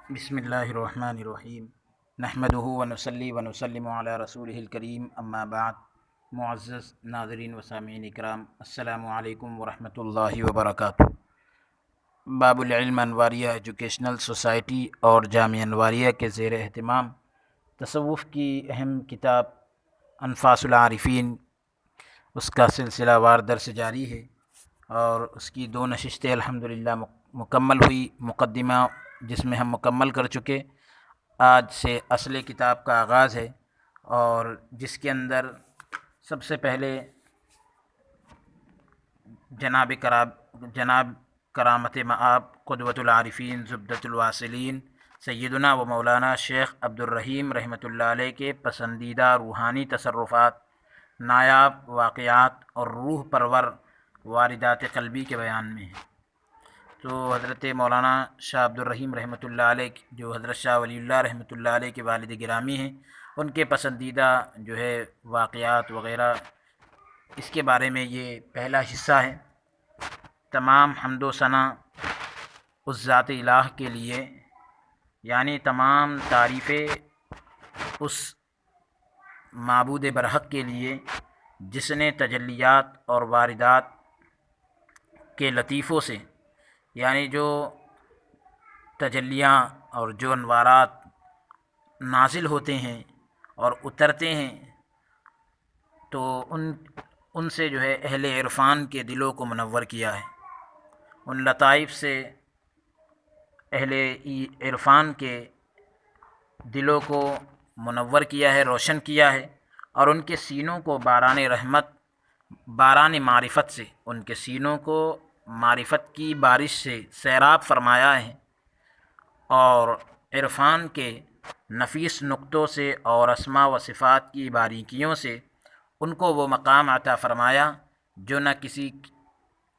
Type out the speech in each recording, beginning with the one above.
بسم اللہ الرحمن الرحیم نحمدہ ونصلی ونسلم علی رسولہ الکریم اما بعد۔ معزز ناظرین و سامعین اکرام، السلام علیکم ورحمۃ اللہ وبرکاتہ۔ باب العلم انواریہ ایجوکیشنل سوسائٹی اور جامعہ انواریہ کے زیر اہتمام تصوف کی اہم کتاب انفاس العارفین، اس کا سلسلہ وار درس جاری ہے اور اس کی 2 نشستیں الحمدللہ مکمل ہوئی۔ مقدمہ جس میں ہم مکمل کر چکے، آج سے اصل کتاب کا آغاز ہے، اور جس کے اندر سب سے پہلے جناب کرامت مآب قدوۃ العارفین زبدۃ الواصلین سیدنا و مولانا شیخ عبد الرحیم رحمۃ اللہ علیہ کے پسندیدہ روحانی تصرفات، نایاب واقعات اور روح پرور واردات قلبی کے بیان میں ہیں۔ تو حضرت مولانا شاہ عبد الرحیم رحمۃ اللہ علیہ، جو حضرت شاہ ولی اللہ رحمۃ اللہ علیہ کے والد گرامی ہیں، ان کے پسندیدہ جو ہے واقعات وغیرہ، اس کے بارے میں یہ پہلا حصہ ہے۔ تمام حمد و ثنا اس ذات الہ کے لیے، یعنی تمام تعریفیں اس معبود برحق کے لیے جس نے تجلیات اور واردات کے لطیفوں سے، یعنی جو تجلیاں اور جو انوارات نازل ہوتے ہیں اور اترتے ہیں، تو ان سے جو ہے اہل عرفان کے دلوں کو منور کیا ہے۔ ان لطائف سے اہل عرفان کے دلوں کو منور کیا ہے، روشن کیا ہے، اور ان کے سینوں کو باران رحمت، باران معرفت سے، ان کے سینوں کو معرفت کی بارش سے سیراب فرمایا ہے، اور عرفان کے نفیس نقطوں سے اور اسماء و صفات کی باریکیوں سے ان کو وہ مقام عطا فرمایا جو نہ کسی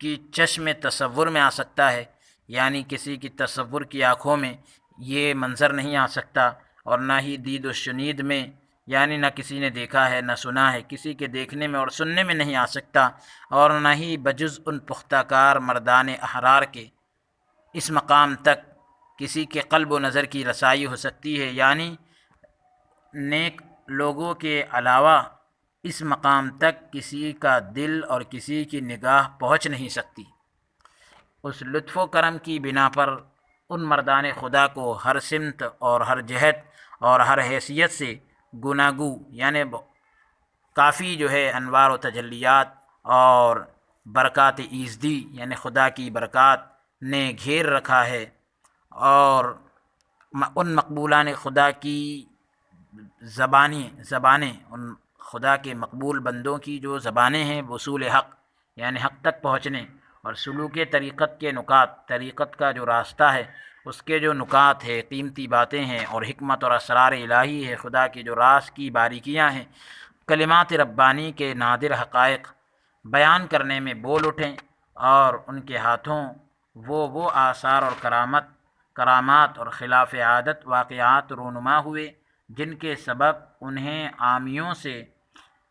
کی چشم تصور میں آ سکتا ہے، یعنی کسی کی تصور کی آنکھوں میں یہ منظر نہیں آ سکتا، اور نہ ہی دید و شنید میں، یعنی نہ کسی نے دیکھا ہے نہ سنا ہے، کسی کے دیکھنے میں اور سننے میں نہیں آ سکتا، اور نہ ہی بجز ان پختہ کار مردان احرار کے اس مقام تک کسی کے قلب و نظر کی رسائی ہو سکتی ہے، یعنی نیک لوگوں کے علاوہ اس مقام تک کسی کا دل اور کسی کی نگاہ پہنچ نہیں سکتی۔ اس لطف و کرم کی بنا پر ان مردان خدا کو ہر سمت اور ہر جہت اور ہر حیثیت سے گناگو، یعنی کافی جو ہے انوار و تجلیات اور برکات ایزدی، یعنی خدا کی برکات نے گھیر رکھا ہے، اور ان مقبولان خدا کی زبانیں ان خدا کے مقبول بندوں کی جو زبانیں ہیں، وصول حق یعنی حق تک پہنچنے، اور سلوک طریقت کے نکات، طریقت کا جو راستہ ہے اس کے جو نکات ہے، قیمتی باتیں ہیں، اور حکمت اور اسرار الہی ہے، خدا کی جو راز کی باریکیاں ہیں، کلمات ربانی کے نادر حقائق بیان کرنے میں بول اٹھیں، اور ان کے ہاتھوں وہ آثار اور کرامات اور خلاف عادت واقعات رونما ہوئے جن کے سبب انہیں عامیوں سے،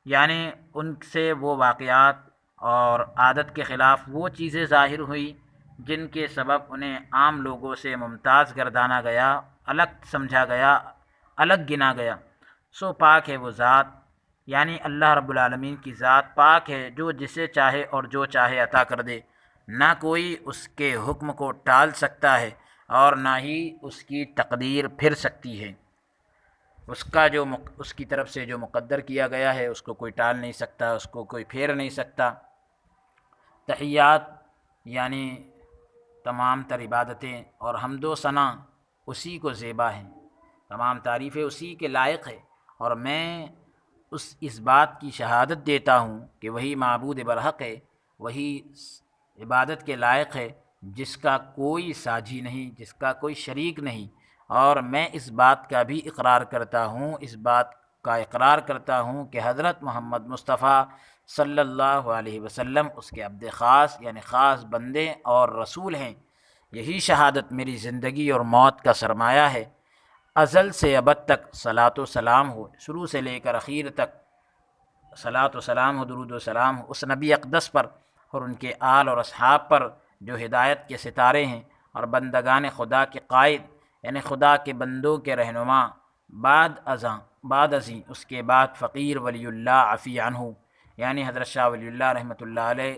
یعنی ان سے وہ واقعات اور عادت کے خلاف وہ چیزیں ظاہر ہوئی جن کے سبب انہیں عام لوگوں سے ممتاز گردانا گیا، الگ سمجھا گیا، الگ گنا گیا۔ سو پاک ہے وہ ذات، یعنی اللہ رب العالمین کی ذات پاک ہے، جو جسے چاہے اور جو چاہے عطا کر دے، نہ کوئی اس کے حکم کو ٹال سکتا ہے اور نہ ہی اس کی تقدیر پھر سکتی ہے۔ اس کی طرف سے جو مقدر کیا گیا ہے اس کو کوئی ٹال نہیں سکتا، اس کو کوئی پھیر نہیں سکتا۔ تحیات یعنی تمام تر عبادتیں اور حمد و ثنا اسی کو زیبا ہیں، تمام تعریفیں اسی کے لائق ہے، اور میں اس بات کی شہادت دیتا ہوں کہ وہی معبود برحق ہے، وہی عبادت کے لائق ہے، جس کا کوئی ساجی نہیں، جس کا کوئی شریک نہیں، اور میں اس بات کا بھی اقرار کرتا ہوں، اس بات کا اقرار کرتا ہوں کہ حضرت محمد مصطفیٰ صلی اللہ علیہ وسلم اس کے عبد خاص، یعنی خاص بندے اور رسول ہیں۔ یہی شہادت میری زندگی اور موت کا سرمایہ ہے۔ ازل سے ابد تک صلاۃ و سلام ہو، شروع سے لے کر اخیر تک صلاۃ و سلام ہو، درود و سلام ہو اس نبی اقدس پر اور ان کے آل اور اصحاب پر جو ہدایت کے ستارے ہیں اور بندگان خدا کے قائد، یعنی خدا کے بندوں کے رہنما، بعد ازیں اس کے بعد فقیر ولی اللہ عفی عنہ، یعنی حضرت شاہ ولی اللہ رحمۃ اللہ علیہ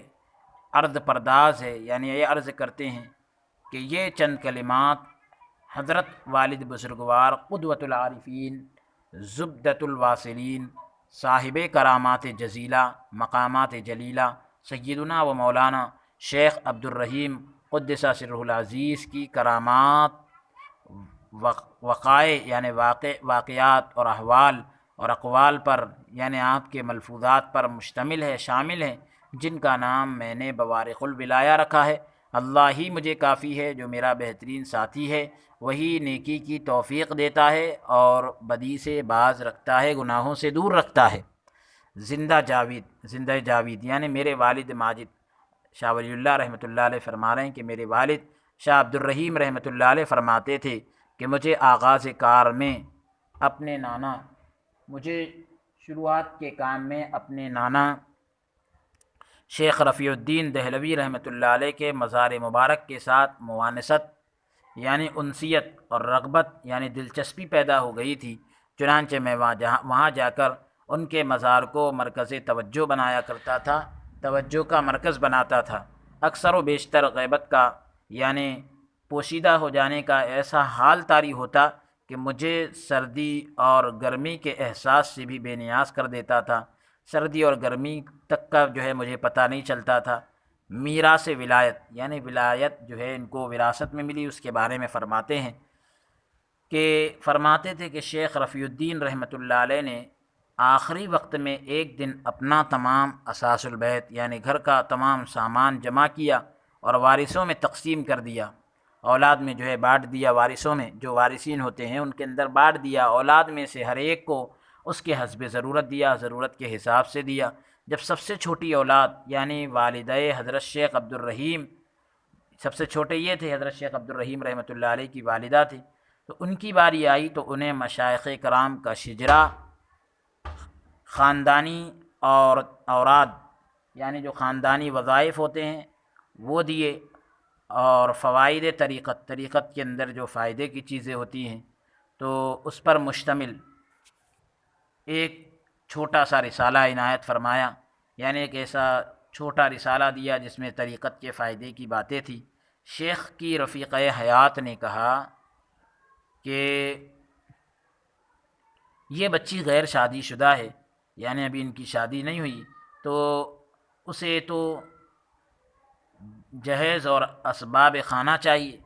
عرض پرداز ہے، یعنی یہ عرض کرتے ہیں کہ یہ چند کلمات حضرت والد بزرگوار قدوۃ العارفین، زبدۃ الواصلین، صاحب کرامات جزیلہ، مقامات جلیلہ، سیدنا و مولانا شیخ عبد الرحیم قدس سرہ العزیز کی کرامات، وقائع یعنی واقعات اور احوال اور اقوال پر، یعنی آپ کے ملفوظات پر مشتمل ہے، شامل ہیں، جن کا نام میں نے بوارق الولایہ رکھا ہے۔ اللہ ہی مجھے کافی ہے، جو میرا بہترین ساتھی ہے، وہی نیکی کی توفیق دیتا ہے اور بدی سے باز رکھتا ہے، گناہوں سے دور رکھتا ہے۔ زندہ جاوید یعنی میرے والد ماجد شاہ ولی اللہ رحمۃ اللہ علیہ فرما رہے ہیں کہ میرے والد شاہ عبد الرحیم رحمۃ اللہ علیہ فرماتے تھے کہ مجھے آغاز کار میں اپنے نانا شروعات کے کام میں اپنے نانا شیخ رفیع الدین دہلوی رحمۃ اللہ علیہ کے مزار مبارک کے ساتھ موانست یعنی انسیت اور رغبت یعنی دلچسپی پیدا ہو گئی تھی، چنانچہ میں وہاں جا کر ان کے مزار کو مرکز توجہ بنایا کرتا تھا، توجہ کا مرکز بناتا تھا۔ اکثر و بیشتر غیبت کا یعنی پوشیدہ ہو جانے کا ایسا حال طاری ہوتا کہ مجھے سردی اور گرمی کے احساس سے بھی بے نیاز کر دیتا تھا، سردی اور گرمی تک کا مجھے پتہ نہیں چلتا تھا۔ میراث ولایت یعنی ولایت ان کو وراثت میں ملی، اس کے بارے میں فرماتے تھے کہ شیخ رفیع الدین رحمۃ اللہ علیہ نے آخری وقت میں ایک دن اپنا تمام اساس البیت یعنی گھر کا تمام سامان جمع کیا اور وارثوں میں تقسیم کر دیا، اولاد میں بانٹ دیا، وارثوں میں جو وارثین ہوتے ہیں ان کے اندر بانٹ دیا، اولاد میں سے ہر ایک کو اس کے حسب ضرورت دیا، ضرورت کے حساب سے دیا۔ جب سب سے چھوٹی اولاد یعنی والدہ حضرت شیخ عبد الرحیم، سب سے چھوٹے یہ تھے، حضرت شیخ عبد الرحیم رحمۃ اللہ علیہ کی والدہ تھی، تو ان کی باری آئی تو انہیں مشائخ کرام کا شجرہ، خاندانی اور اوراد یعنی جو خاندانی وظائف ہوتے ہیں وہ دیے، اور فوائد طریقت کے اندر جو فائدے کی چیزیں ہوتی ہیں تو اس پر مشتمل ایک چھوٹا سا رسالہ عنایت فرمایا، یعنی ایک ایسا چھوٹا رسالہ دیا جس میں طریقت کے فائدے کی باتیں تھیں۔ شیخ کی رفیقہ حیات نے کہا کہ یہ بچی غیر شادی شدہ ہے، یعنی ابھی ان کی شادی نہیں ہوئی، تو اسے تو جہیز اور اسباب خانہ چاہیے،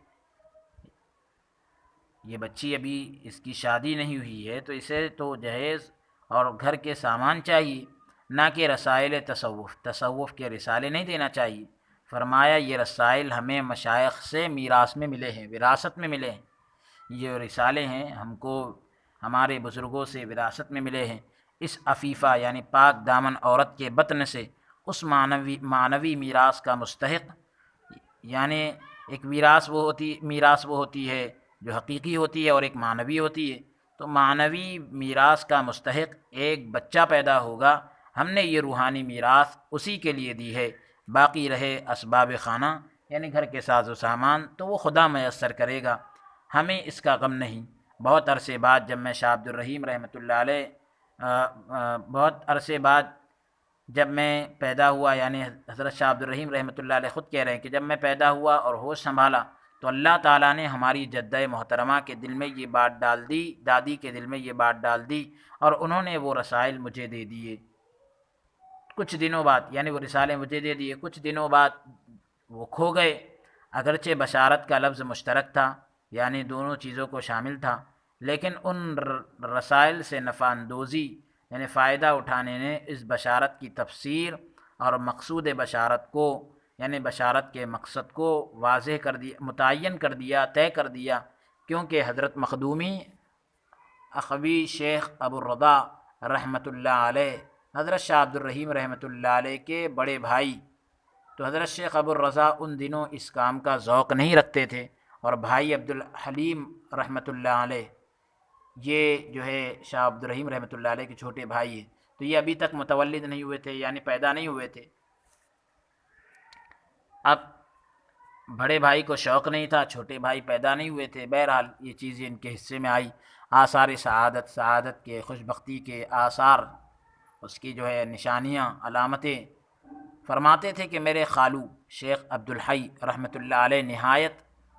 یہ بچی ابھی اس کی شادی نہیں ہوئی ہے تو اسے تو جہیز اور گھر کے سامان چاہیے، نہ کہ رسائل تصوف کے رسالے نہیں دینا چاہیے۔ فرمایا یہ رسائل ہمیں مشائخ سے میراث میں ملے ہیں، وراثت میں ملے ہیں، یہ رسالے ہیں ہم کو ہمارے بزرگوں سے وراثت میں ملے ہیں۔ اس عفیفہ یعنی پاک دامن عورت کے بطن سے اس معنوی میراث کا مستحق، یعنی ایک میراث وہ ہوتی ہے جو حقیقی ہوتی ہے اور ایک معنوی ہوتی ہے، تو معنوی میراث کا مستحق ایک بچہ پیدا ہوگا، ہم نے یہ روحانی میراث اسی کے لیے دی ہے، باقی رہے اسباب خانہ یعنی گھر کے ساز و سامان تو وہ خدا میسر کرے گا، ہمیں اس کا غم نہیں۔ بہت عرصے بعد جب میں شاہ عبد الرحیم رحمۃ اللہ علیہ بہت عرصے بعد جب میں پیدا ہوا، یعنی حضرت شاہ عبد الرحیم رحمۃ اللہ علیہ خود کہہ رہے ہیں کہ جب میں پیدا ہوا اور ہوش سنبھالا تو اللہ تعالیٰ نے ہماری جدہ محترمہ کے دل میں یہ بات ڈال دی، دادی کے دل میں یہ بات ڈال دی، اور انہوں نے وہ رسائل مجھے دے دیے۔ کچھ دنوں بعد یعنی وہ رسالے مجھے دے دیے، کچھ دنوں بعد وہ کھو گئے، اگرچہ بشارت کا لفظ مشترک تھا یعنی دونوں چیزوں کو شامل تھا، لیکن ان رسائل سے نفع اندوزی یعنی فائدہ اٹھانے نے اس بشارت کی تفسیر اور مقصود بشارت کو یعنی بشارت کے مقصد کو واضح کر دیا، متعین کر دیا، طے کر دیا، کیونکہ حضرت مخدومی اخوی شیخ ابو الرضا رحمۃ اللہ علیہ حضرت شاہ عبد الرحیم رحمۃ اللہ علیہ کے بڑے بھائی، تو حضرت شیخ ابو الرضا ان دنوں اس کام کا ذوق نہیں رکھتے تھے، اور بھائی عبد الحلیم رحمۃ اللہ علیہ یہ شاہ عبد الرحیم رحمۃ اللہ علیہ کے چھوٹے بھائی ہیں، تو یہ ابھی تک متولد نہیں ہوئے تھے یعنی پیدا نہیں ہوئے تھے۔ اب بڑے بھائی کو شوق نہیں تھا، چھوٹے بھائی پیدا نہیں ہوئے تھے، بہرحال یہ چیزیں ان کے حصے میں آئی۔ آثار سعادت کے، خوش بختی کے آثار، اس کی جو ہے نشانیاں، علامتیں۔ فرماتے تھے کہ میرے خالو شیخ عبدالحی رحمۃ اللہ علیہ نہایت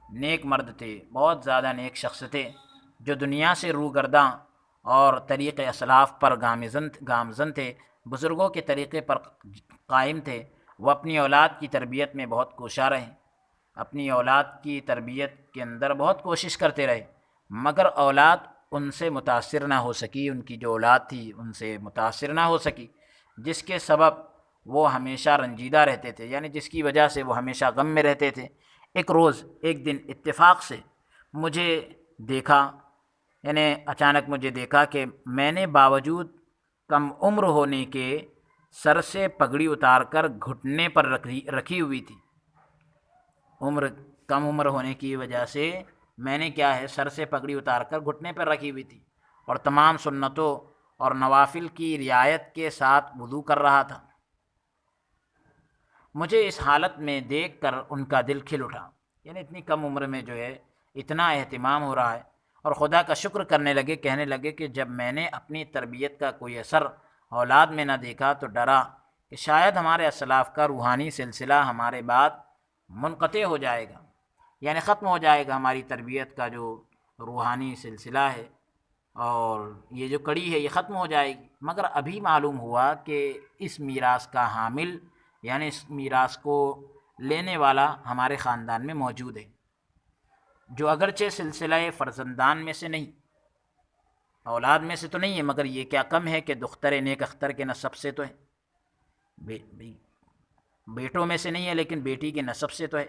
نیک مرد تھے، بہت زیادہ نیک شخص تھے، جو دنیا سے روگرداں اور طریق اسلاف پر گامزن تھے، بزرگوں کے طریقے پر قائم تھے۔ وہ اپنی اولاد کی تربیت میں بہت کوشاں رہے، اپنی اولاد کی تربیت کے اندر بہت کوشش کرتے رہے، مگر اولاد ان سے متاثر نہ ہو سکی، ان کی جو اولاد تھی ان سے متاثر نہ ہو سکی، جس کے سبب وہ ہمیشہ رنجیدہ رہتے تھے، یعنی جس کی وجہ سے وہ ہمیشہ غم میں رہتے تھے۔ ایک دن اتفاق سے مجھے دیکھا، یعنی اچانک مجھے دیکھا کہ میں نے باوجود کم عمر ہونے کے سر سے پگڑی اتار کر گھٹنے پر رکھی ہوئی تھی۔ کم عمر ہونے کی وجہ سے میں نے کیا ہے، سر سے پگڑی اتار کر گھٹنے پر رکھی ہوئی تھی، اور تمام سنتوں اور نوافل کی رعایت کے ساتھ وضو کر رہا تھا۔ مجھے اس حالت میں دیکھ کر ان کا دل کھل اٹھا، یعنی اتنی کم عمر میں جو ہے اتنا اہتمام ہو رہا ہے، اور خدا کا شکر کرنے لگے، کہنے لگے کہ جب میں نے اپنی تربیت کا کوئی اثر اولاد میں نہ دیکھا تو ڈرا کہ شاید ہمارے اسلاف کا روحانی سلسلہ ہمارے بعد منقطع ہو جائے گا، یعنی ختم ہو جائے گا، ہماری تربیت کا جو روحانی سلسلہ ہے اور یہ جو کڑی ہے یہ ختم ہو جائے گی۔ مگر ابھی معلوم ہوا کہ اس میراث کا حامل، یعنی اس میراث کو لینے والا ہمارے خاندان میں موجود ہے، جو اگرچہ سلسلہ فرزندان میں سے نہیں، اولاد میں سے تو نہیں ہے، مگر یہ کیا کم ہے کہ دختر نیک اختر کے نسب سے تو ہے، بیٹوں میں سے نہیں ہے لیکن بیٹی کے نسب سے تو ہے۔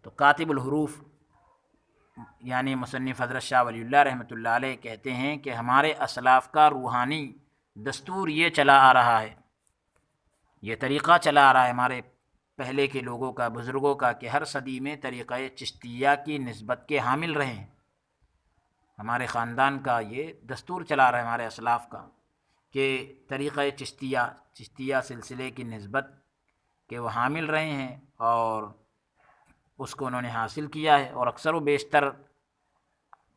تو کاتب الحروف یعنی مصنف حضرت شاہ ولی اللہ رحمۃ اللہ علیہ کہتے ہیں کہ ہمارے اسلاف کا روحانی دستور یہ چلا آ رہا ہے، یہ طریقہ چلا آ رہا ہے ہمارے پہلے کے لوگوں کا، بزرگوں کا، کہ ہر صدی میں طریقہ چشتیہ کی نسبت کے حامل رہے ہیں۔ ہمارے خاندان کا یہ دستور چلا رہا ہے، ہمارے اسلاف کا، کہ طریقہ چشتیہ سلسلے کی نسبت کہ وہ حامل رہے ہیں، اور اس کو انہوں نے حاصل کیا ہے، اور اکثر و بیشتر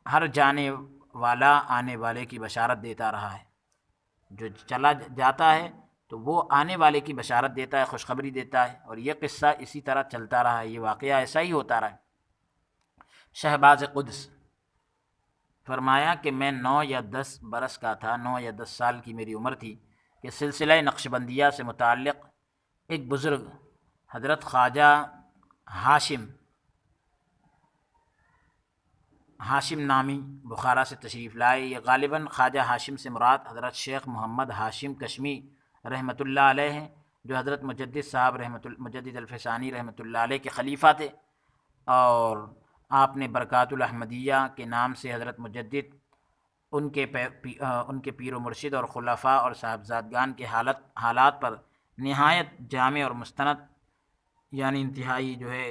ہر جانے والا آنے والے کی بشارت دیتا رہا ہے، جو چلا جاتا ہے تو وہ آنے والے کی بشارت دیتا ہے، خوشخبری دیتا ہے، اور یہ قصہ اسی طرح چلتا رہا ہے، یہ واقعہ ایسا ہی ہوتا رہا ہے۔ شہباز قدس فرمایا کہ میں 9 یا 10 برس کا تھا، 9 یا 10 سال کی میری عمر تھی، کہ سلسلہ نقشبندیہ سے متعلق ایک بزرگ حضرت خواجہ ہاشم نامی بخارا سے تشریف لائے۔ یہ غالباً خواجہ ہاشم سے مراد حضرت شیخ محمد ہاشم کشمی رحمۃ اللہ علیہ ہیں، جو حضرت مجدد الفسانی رحمۃ اللہ علیہ کے خلیفہ تھے، اور آپ نے برکات الاحمدیہ کے نام سے حضرت مجدد ان کے پیر و مرشد اور خلفاء اور صاحبزادگان کے حالات پر نہایت جامع اور مستند، یعنی انتہائی جو ہے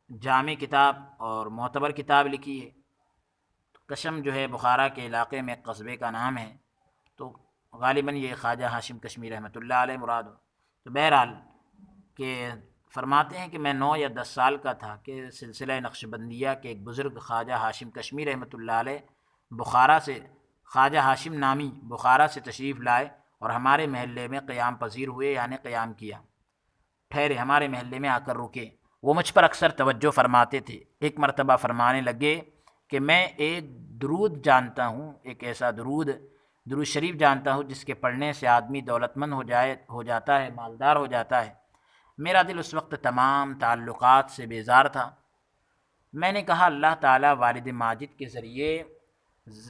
جامع کتاب اور معتبر کتاب لکھی ہے۔ کشم جو ہے بخارا کے علاقے میں قصبے کا نام ہے، تو غالباً یہ خواجہ ہاشم کشمی رحمۃ اللہ علیہ مراد ہو۔ تو بہرحال کہ فرماتے ہیں کہ میں 9 یا 10 سال کا تھا کہ سلسلہ نقشبندیہ کے ایک بزرگ خواجہ ہاشم کشمی رحمۃ اللہ علیہ خواجہ ہاشم نامی بخارا سے تشریف لائے اور ہمارے محلے میں قیام پذیر ہوئے، یعنی قیام کیا، ٹھہرے، ہمارے محلے میں آ کر رکے۔ وہ مجھ پر اکثر توجہ فرماتے تھے۔ ایک مرتبہ فرمانے لگے کہ میں ایک درود جانتا ہوں، ایک ایسا درود شریف جانتا ہوں جس کے پڑھنے سے آدمی دولت مند ہو جاتا ہے، مالدار ہو جاتا ہے۔ میرا دل اس وقت تمام تعلقات سے بیزار تھا۔ میں نے کہا اللہ تعالیٰ والد ماجد کے ذریعے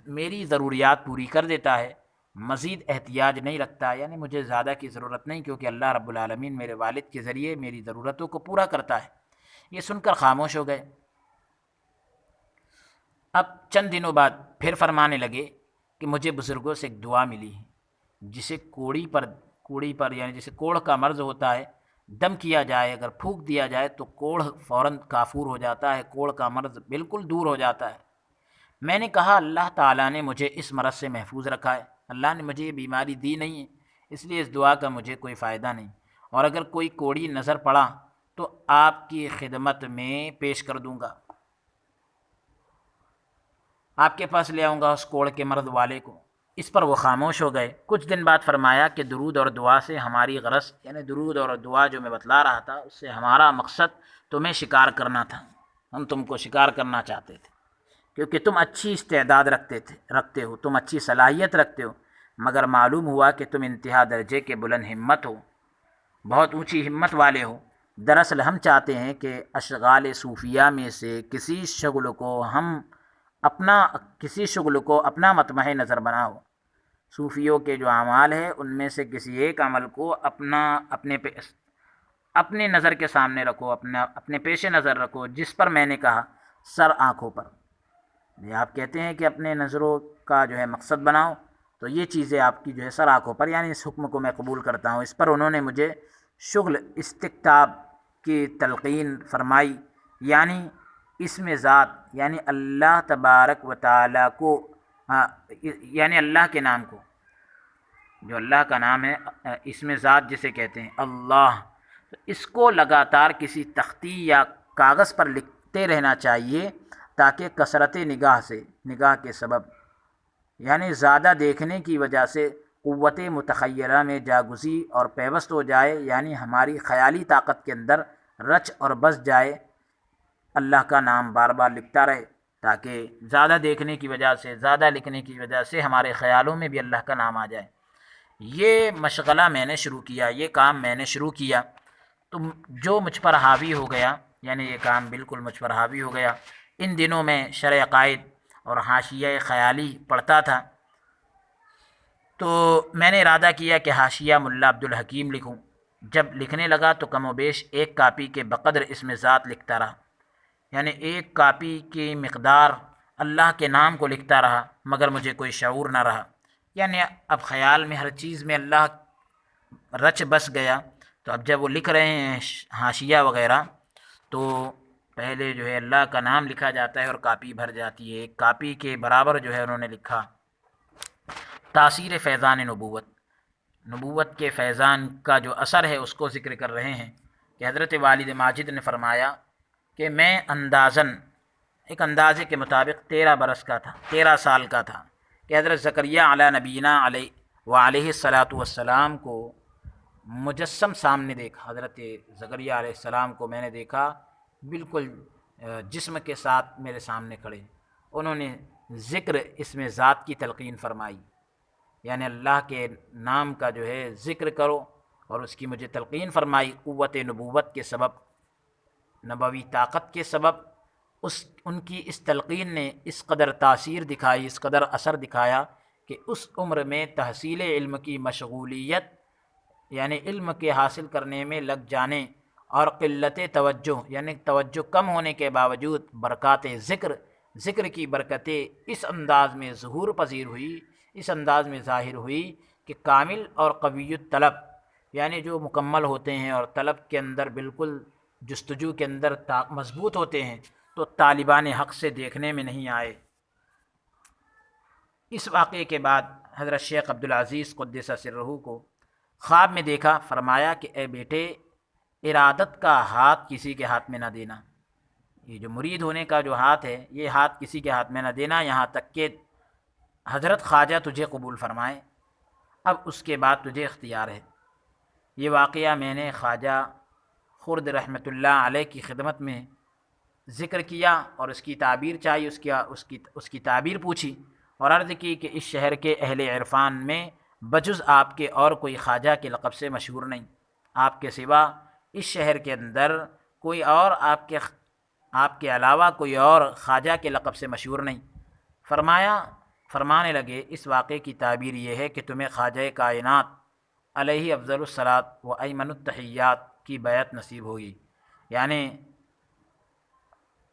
میری ضروریات پوری کر دیتا ہے، مزید احتیاج نہیں رکھتا، یعنی مجھے زیادہ کی ضرورت نہیں، کیونکہ اللہ رب العالمین میرے والد کے ذریعے میری ضرورتوں کو پورا کرتا ہے۔ یہ سن کر خاموش ہو گئے۔ اب چند دنوں بعد پھر فرمانے لگے کہ مجھے بزرگوں سے ایک دعا ملی ہے، جسے کوڑی پر یعنی جسے کوڑھ کا مرض ہوتا ہے، دم کیا جائے، اگر پھونک دیا جائے تو کوڑھ فوراً کافور ہو جاتا ہے، کوڑھ کا مرض بالکل دور ہو جاتا ہے۔ میں نے کہا اللہ تعالیٰ نے مجھے اس مرض سے محفوظ رکھا ہے، اللہ نے مجھے یہ بیماری دی نہیں ہے، اس لیے اس دعا کا مجھے کوئی فائدہ نہیں، اور اگر کوئی کوڑی نظر پڑا تو آپ کی خدمت میں پیش کر دوں گا، آپ کے پاس لے آؤں گا اس کوڑ کے مرد والے کو۔ اس پر وہ خاموش ہو گئے۔ کچھ دن بعد فرمایا کہ درود اور دعا سے ہماری غرض، یعنی درود اور دعا جو میں بتلا رہا تھا، اس سے ہمارا مقصد تمہیں شکار کرنا تھا، ہم تم کو شکار کرنا چاہتے تھے، کیونکہ تم اچھی استعداد رکھتے ہو، تم اچھی صلاحیت رکھتے ہو، مگر معلوم ہوا کہ تم انتہا درجے کے بلند ہمت ہو، بہت اونچی ہمت والے ہو۔ دراصل ہم چاہتے ہیں کہ اشغال صوفیہ میں سے کسی شغل کو اپنا مطمع نظر بناؤ۔ صوفیوں کے جو اعمال ہیں ان میں سے کسی ایک عمل کو اپنے نظر کے سامنے رکھو، اپنے پیش نظر رکھو، جس پر میں نے کہا سر آنکھوں پر۔ یہ آپ کہتے ہیں کہ اپنے نظروں کا جو ہے مقصد بناؤ، تو یہ چیزیں آپ کی جو ہے سر آنکھوں پر، یعنی اس حکم کو میں قبول کرتا ہوں۔ اس پر انہوں نے مجھے شغل استقطاب کی تلقین فرمائی، یعنی اسم ذات، یعنی اللہ تبارک و تعالیٰ کو، یعنی اللہ کے نام کو، جو اللہ کا نام ہے، اسم ذات جسے کہتے ہیں اللہ، تو اس کو لگاتار کسی تختی یا کاغذ پر لکھتے رہنا چاہیے، تاکہ کثرت نگاہ کے سبب، یعنی زیادہ دیکھنے کی وجہ سے قوت متخیلہ میں جاگزی اور پیوست ہو جائے، یعنی ہماری خیالی طاقت کے اندر رچ اور بس جائے، اللہ کا نام بار بار لکھتا رہے، تاکہ زیادہ دیکھنے کی وجہ سے، زیادہ لکھنے کی وجہ سے ہمارے خیالوں میں بھی اللہ کا نام آ جائے۔ یہ مشغلہ میں نے شروع کیا، یہ کام میں نے شروع کیا، تو جو مجھ پر حاوی ہو گیا، یعنی یہ کام بالکل مجھ پر حاوی ہو گیا۔ ان دنوں میں شرح عقائد اور حاشیہ خیالی پڑھتا تھا، تو میں نے ارادہ کیا کہ حاشیہ ملا عبدالحکیم لکھوں۔ جب لکھنے لگا تو کم و بیش ایک کاپی کے بقدر اسم ذات لکھتا رہا، یعنی ایک کاپی کی مقدار اللہ کے نام کو لکھتا رہا، مگر مجھے کوئی شعور نہ رہا، یعنی اب خیال میں ہر چیز میں اللہ رچ بس گیا۔ تو اب جب وہ لکھ رہے ہیں حاشیہ وغیرہ، تو پہلے جو ہے اللہ کا نام لکھا جاتا ہے اور کاپی بھر جاتی ہے، ایک کاپی کے برابر جو ہے انہوں نے لکھا۔ تاثیر فیضان نبوت کے فیضان کا جو اثر ہے اس کو ذکر کر رہے ہیں کہ حضرت والد ماجد نے فرمایا کہ میں ایک اندازے کے مطابق 13 سال کا تھا کہ حضرت زکریا علی نبینا علیہ الصلاۃ والسلام کو مجسم سامنے دیکھا۔ حضرت زکریا علیہ السلام کو میں نے دیکھا بالکل جسم کے ساتھ میرے سامنے کھڑے، انہوں نے ذکر اسم ذات کی تلقین فرمائی، یعنی اللہ کے نام کا جو ہے ذکر کرو، اور اس کی مجھے تلقین فرمائی۔ قوت نبوت کے سبب، نبوی طاقت کے سبب ان کی اس تلقین نے اس قدر تاثیر دکھائی، اس قدر اثر دکھایا کہ اس عمر میں تحصیل علم کی مشغولیت، یعنی علم کے حاصل کرنے میں لگ جانے، اور قلت توجہ، یعنی توجہ کم ہونے کے باوجود برکات ذکر کی برکتیں اس انداز میں ظہور پذیر ہوئی، اس انداز میں ظاہر ہوئی کہ کامل اور قوی الطلب، یعنی جو مکمل ہوتے ہیں اور طلب کے اندر بالکل جستجو کے اندر مضبوط ہوتے ہیں، تو طالبان حق سے دیکھنے میں نہیں آئے۔ اس واقعے کے بعد حضرت شیخ عبدالعزیز قدس سرہ کو خواب میں دیکھا، فرمایا کہ اے بیٹے، ارادت کا ہاتھ کسی کے ہاتھ میں نہ دینا، یہ جو مرید ہونے کا جو ہاتھ ہے، یہ ہاتھ کسی کے ہاتھ میں نہ دینا، یہاں تک کہ حضرت خواجہ تجھے قبول فرمائے، اب اس کے بعد تجھے اختیار ہے۔ یہ واقعہ میں نے خواجہ خرد رحمۃ اللہ علیہ کی خدمت میں ذکر کیا، اور اس کی تعبیر چاہی، اس کی تعبیر پوچھی، اور عرض کی کہ اس شہر کے اہل عرفان میں بجز آپ کے اور کوئی خواجہ کے لقب سے مشہور نہیں، آپ کے سوا اس شہر کے اندر کوئی اور آپ کے علاوہ کوئی اور خواجہ کے لقب سے مشہور نہیں۔ فرمانے لگے اس واقعے کی تعبیر یہ ہے کہ تمہیں خواجہ کائنات علیہ افضل الصلاۃ و ایمن التحیات کی بیعت نصیب ہوگی، یعنی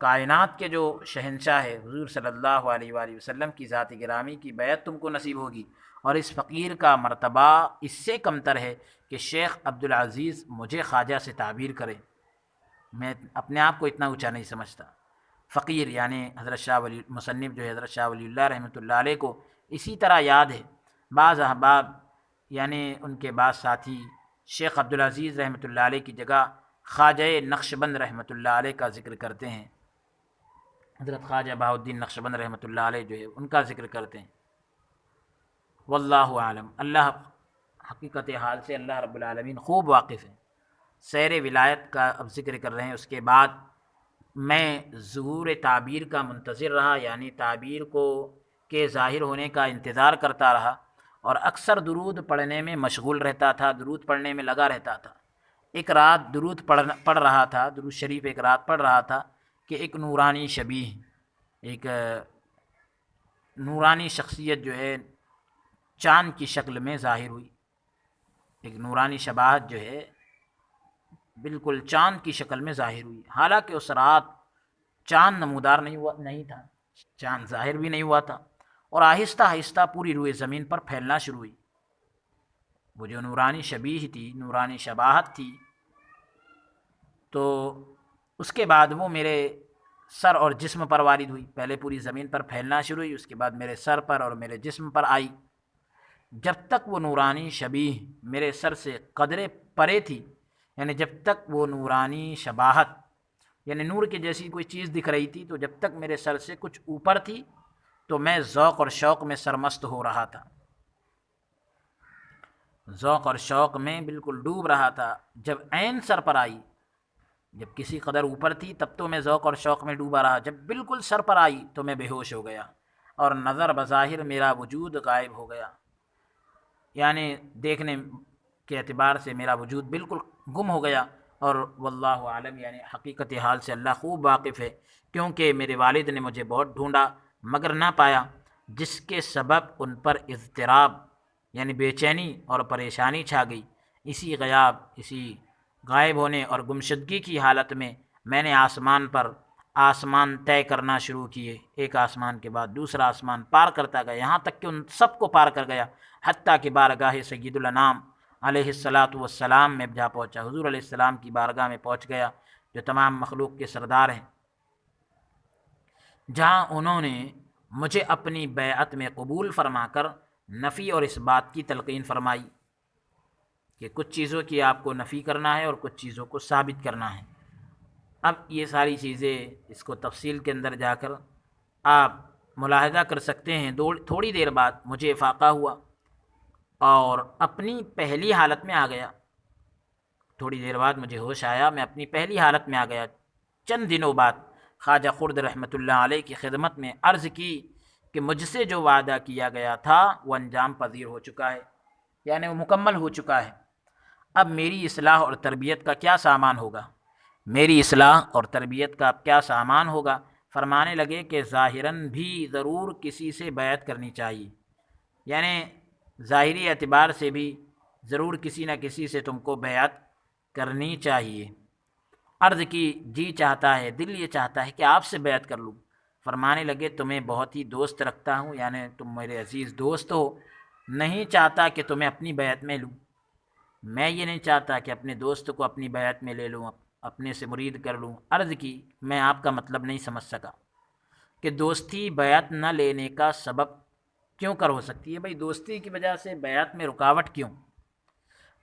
کائنات کے جو شہنشاہ ہے حضور صلی اللہ علیہ وآلہ وسلم کی ذات گرامی کی بیعت تم کو نصیب ہوگی۔ اور اس فقیر کا مرتبہ اس سے کمتر ہے کہ شیخ عبدالعزیز مجھے خواجہ سے تعبیر کرے، میں اپنے آپ کو اتنا اونچا نہیں سمجھتا۔ فقیر یعنی حضرت شاہ ولی، مصنف جو ہے حضرت شاہ ولی اللہ رحمۃ اللہ علیہ کو اسی طرح یاد ہے۔ بعض احباب یعنی ان کے بعض ساتھی شیخ عبدالعزیز رحمۃ اللہ علیہ کی جگہ خواجہ نقشبند رحمۃ اللہ علیہ کا ذکر کرتے ہیں، حضرت خواجہ بہاؤالدین نقشبند رحمۃ اللہ علیہ جو ہے ان کا ذکر کرتے ہیں۔ واللہ عالم، اللہ حقیقت حال سے اللہ رب العالمین خوب واقف ہے۔ سیر ولایت کا اب ذکر کر رہے ہیں، اس کے بعد میں ظہور تعبیر کا منتظر رہا، یعنی تعبیر کو کے ظاہر ہونے کا انتظار کرتا رہا، اور اکثر درود پڑھنے میں مشغول رہتا تھا، درود پڑھنے میں لگا رہتا تھا۔ ایک رات درود پڑھ رہا تھا، درود شریف ایک رات پڑھ رہا تھا کہ ایک نورانی شبیہ، ایک نورانی شخصیت جو ہے چاند کی شکل میں ظاہر ہوئی، ایک نورانی شباہت جو ہے بالکل چاند کی شکل میں ظاہر ہوئی، حالانکہ اس رات چاند نمودار نہیں تھا، چاند ظاہر بھی نہیں ہوا تھا، اور آہستہ آہستہ پوری روئے زمین پر پھیلنا شروع ہوئی۔ وہ جو نورانی شبیہ تھی، نورانی شباہت تھی، تو اس کے بعد وہ میرے سر اور جسم پر وارد ہوئی، پہلے پوری زمین پر پھیلنا شروع ہوئی، اس کے بعد میرے سر پر اور میرے جسم پر آئی۔ جب تک وہ نورانی شبیہ میرے سر سے قدرے پرے تھی، یعنی جب تک وہ نورانی شباہت یعنی نور کی جیسی کوئی چیز دکھ رہی تھی، تو جب تک میرے سر سے کچھ اوپر تھی تو میں ذوق اور شوق میں سرمست ہو رہا تھا، ذوق اور شوق میں بالکل ڈوب رہا تھا۔ جب عین سر پر آئی، جب کسی قدر اوپر تھی تب تو میں ذوق اور شوق میں ڈوبا رہا، جب بالکل سر پر آئی تو میں بے ہوش ہو گیا، اور نظر بظاہر میرا وجود غائب ہو گیا، یعنی دیکھنے کے اعتبار سے میرا وجود بالکل گم ہو گیا۔ اور واللہ عالم، یعنی حقیقت حال سے اللہ خوب واقف ہے، کیونکہ میرے والد نے مجھے بہت ڈھونڈا مگر نہ پایا، جس کے سبب ان پر اضطراب یعنی بے چینی اور پریشانی چھا گئی۔ اسی غائب ہونے اور گمشدگی کی حالت میں نے آسمان طے کرنا شروع کیے، ایک آسمان کے بعد دوسرا آسمان پار کرتا گیا، یہاں تک کہ ان سب کو پار کر گیا، حتیٰ کہ بارگاہ سید الانام علیہ الصلاۃ والسلام میں جا پہنچا، حضور علیہ السلام کی بارگاہ میں پہنچ گیا جو تمام مخلوق کے سردار ہیں، جہاں انہوں نے مجھے اپنی بیعت میں قبول فرما کر نفی اور اس بات کی تلقین فرمائی کہ کچھ چیزوں کی آپ کو نفی کرنا ہے اور کچھ چیزوں کو ثابت کرنا ہے۔ اب یہ ساری چیزیں اس کو تفصیل کے اندر جا کر آپ ملاحظہ کر سکتے ہیں۔ تھوڑی دیر بعد مجھے افاقہ ہوا اور اپنی پہلی حالت میں آ گیا، تھوڑی دیر بعد مجھے ہوش آیا، میں اپنی پہلی حالت میں آ گیا۔ چند دنوں بعد خواجہ خرد رحمۃ اللہ علیہ کی خدمت میں عرض کی کہ مجھ سے جو وعدہ کیا گیا تھا وہ انجام پذیر ہو چکا ہے، یعنی وہ مکمل ہو چکا ہے۔ اب میری اصلاح اور تربیت کا کیا سامان ہوگا، میری اصلاح اور تربیت کا اب کیا سامان ہوگا؟ فرمانے لگے کہ ظاہراً بھی ضرور کسی سے بیعت کرنی چاہیے، یعنی ظاہری اعتبار سے بھی ضرور کسی نہ کسی سے تم کو بیعت کرنی چاہیے۔ عرض کی جی چاہتا ہے، دل یہ چاہتا ہے کہ آپ سے بیعت کر لوں۔ فرمانے لگے تمہیں بہت ہی دوست رکھتا ہوں، یعنی تم میرے عزیز دوست ہو، نہیں چاہتا کہ تمہیں اپنی بیعت میں لوں، میں یہ نہیں چاہتا کہ اپنے دوست کو اپنی بیعت میں لے لوں، اپنے سے مرید کر لوں۔ عرض کی میں آپ کا مطلب نہیں سمجھ سکا کہ دوستی بیعت نہ لینے کا سبب کیوں کر ہو سکتی ہے، بھئی دوستی کی وجہ سے بیعت میں رکاوٹ کیوں؟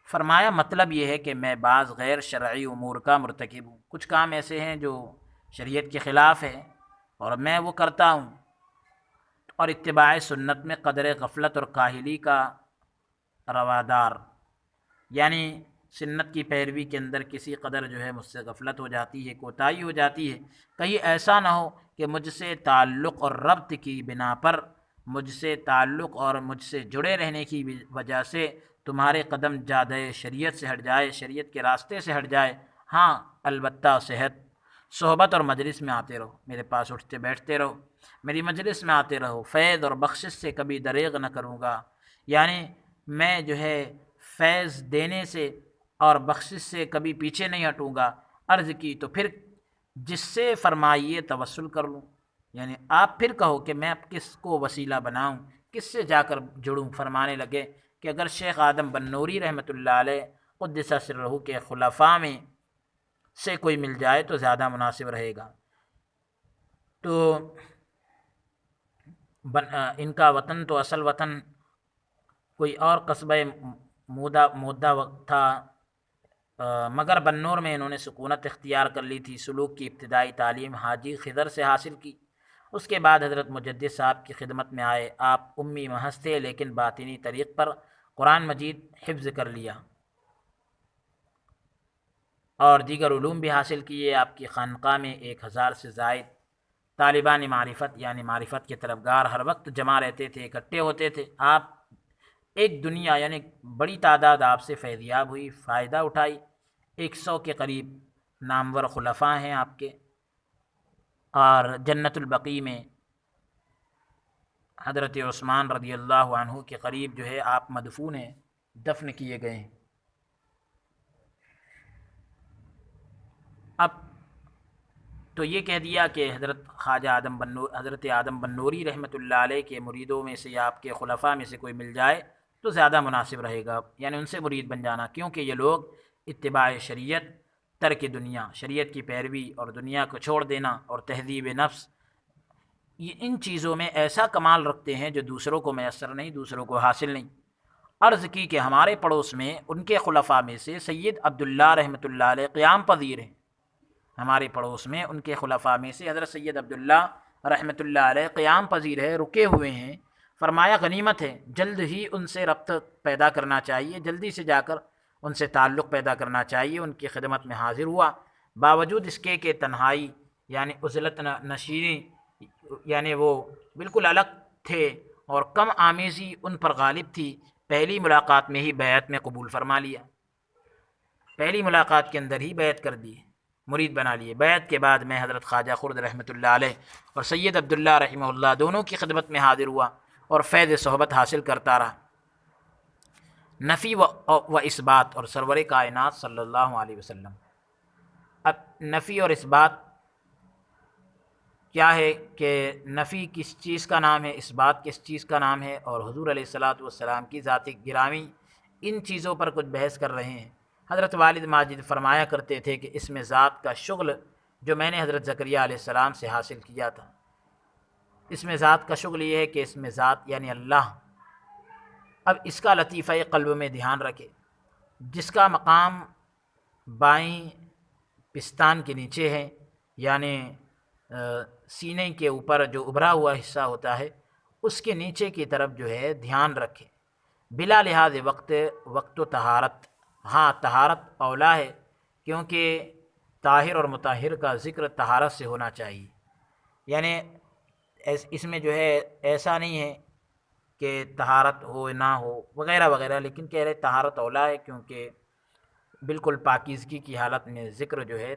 فرمایا مطلب یہ ہے کہ میں بعض غیر شرعی امور کا مرتکب ہوں، کچھ کام ایسے ہیں جو شریعت کے خلاف ہے اور میں وہ کرتا ہوں، اور اتباع سنت میں قدر غفلت اور کاہلی کا روادار، یعنی سنت کی پیروی کے اندر کسی قدر جو ہے مجھ سے غفلت ہو جاتی ہے، کوتاہی ہو جاتی ہے، کہیں ایسا نہ ہو کہ مجھ سے تعلق اور ربط کی بنا پر، مجھ سے تعلق اور مجھ سے جڑے رہنے کی وجہ سے تمہارے قدم جادہ شریعت سے ہٹ جائے، شریعت کے راستے سے ہٹ جائے۔ ہاں البتہ صحبت اور مجلس میں آتے رہو، میرے پاس اٹھتے بیٹھتے رہو، میری مجلس میں آتے رہو، فیض اور بخشش سے کبھی دریغ نہ کروں گا، یعنی میں جو ہے فیض دینے سے اور بخشش سے کبھی پیچھے نہیں ہٹوں گا۔ عرض کی تو پھر جس سے فرمائیے توسل کر لوں، یعنی آپ پھر کہو کہ میں اب کس کو وسیلہ بناؤں، کس سے جا کر جڑوں؟ فرمانے لگے کہ اگر شیخ آدم بنوری رحمۃ اللہ علیہ قدس سرہ کے خلفاء میں سے کوئی مل جائے تو زیادہ مناسب رہے گا۔ تو ان کا وطن تو اصل وطن کوئی اور قصبہ مودہ وقت تھا، مگر بنور میں انہوں نے سکونت اختیار کر لی تھی۔ سلوک کی ابتدائی تعلیم حاجی خضر سے حاصل کی۔ اس کے بعد حضرت مجدد صاحب کی خدمت میں آئے۔ آپ امی محض تھے لیکن باطنی طریق پر قرآن مجید حفظ کر لیا اور دیگر علوم بھی حاصل کیے۔ آپ کی خانقاہ میں 1000 سے زائد طالبان معرفت یعنی معرفت کے طلبگار ہر وقت جمع رہتے تھے، اکٹھے ہوتے تھے۔ آپ ایک دنیا یعنی بڑی تعداد آپ سے فیضیاب ہوئی، فائدہ اٹھائی۔ 100 کے قریب نامور خلفاء ہیں آپ کے، اور جنت البقیع میں حضرت عثمان رضی اللہ عنہ کے قریب جو ہے آپ مدفون ہیں، دفن کیے گئے ہیں۔ اب تو یہ کہہ دیا کہ حضرت خواجہ حضرت آدم بنوری رحمۃ اللہ علیہ کے مریدوں میں سے یا آپ کے خلفاء میں سے کوئی مل جائے تو زیادہ مناسب رہے گا، یعنی ان سے مرید بن جانا، کیونکہ یہ لوگ اتباع شریعت، ترک دنیا، شریعت کی پیروی اور دنیا کو چھوڑ دینا اور تہذیب نفس، یہ ان چیزوں میں ایسا کمال رکھتے ہیں جو دوسروں کو میسر نہیں، دوسروں کو حاصل نہیں۔ عرض کی کہ ہمارے پڑوس میں ان کے خلفاء میں سے سید عبداللہ رحمۃ اللہ علیہ قیام پذیر ہیں۔ ہمارے پڑوس میں ان کے خلفاء میں سے حضرت سید عبداللہ رحمۃ اللہ علیہ قیام پذیر ہے، رکے ہوئے ہیں۔ فرمایا غنیمت ہے، جلد ہی ان سے ربط پیدا کرنا چاہیے، جلدی سے جا کر ان سے تعلق پیدا کرنا چاہیے۔ ان کی خدمت میں حاضر ہوا، باوجود اس کے کہ تنہائی یعنی عزلت نشینی، یعنی وہ بالکل الگ تھے اور کم آمیزی ان پر غالب تھی، پہلی ملاقات میں ہی بیعت میں قبول فرما لیا، پہلی ملاقات کے اندر ہی بیعت کر دی، مرید بنا لیے۔ بیعت کے بعد میں حضرت خواجہ خرد رحمۃ اللہ علیہ اور سید عبداللہ رحمہ اللہ دونوں کی خدمت میں حاضر ہوا اور فیض صحبت حاصل کرتا رہا، نفی و اثبات اور سرور کائنات صلی اللہ علیہ وسلم۔ اب نفی اور اثبات کیا ہے کہ نفی کس چیز کا نام ہے، اثبات کس چیز کا نام ہے، اور حضور علیہ الصلاۃ والسلام کی ذات گرامی، ان چیزوں پر کچھ بحث کر رہے ہیں۔ حضرت والد ماجد فرمایا کرتے تھے کہ اس میں ذات کا شغل جو میں نے حضرت زکریا علیہ السلام سے حاصل کیا تھا، اس میں ذات کا شغل یہ ہے کہ اس میں ذات یعنی اللہ۔ اب اس کا لطیفہ قلب میں دھیان رکھے، جس کا مقام بائیں پستان کے نیچے ہے، یعنی سینے کے اوپر جو ابھرا ہوا حصہ ہوتا ہے، اس کے نیچے کی طرف جو ہے دھیان رکھے، بلا لحاظ وقت و طہارت۔ ہاں، طہارت اولا ہے، کیونکہ طاہر اور مطہر کا ذکر طہارت سے ہونا چاہیے، یعنی اس میں جو ہے ایسا نہیں ہے کہ طہارت ہو نہ ہو وغیرہ وغیرہ، لیکن کہہ رہے طہارت اولا ہے، کیونکہ بالکل پاکیزگی کی حالت میں ذکر جو ہے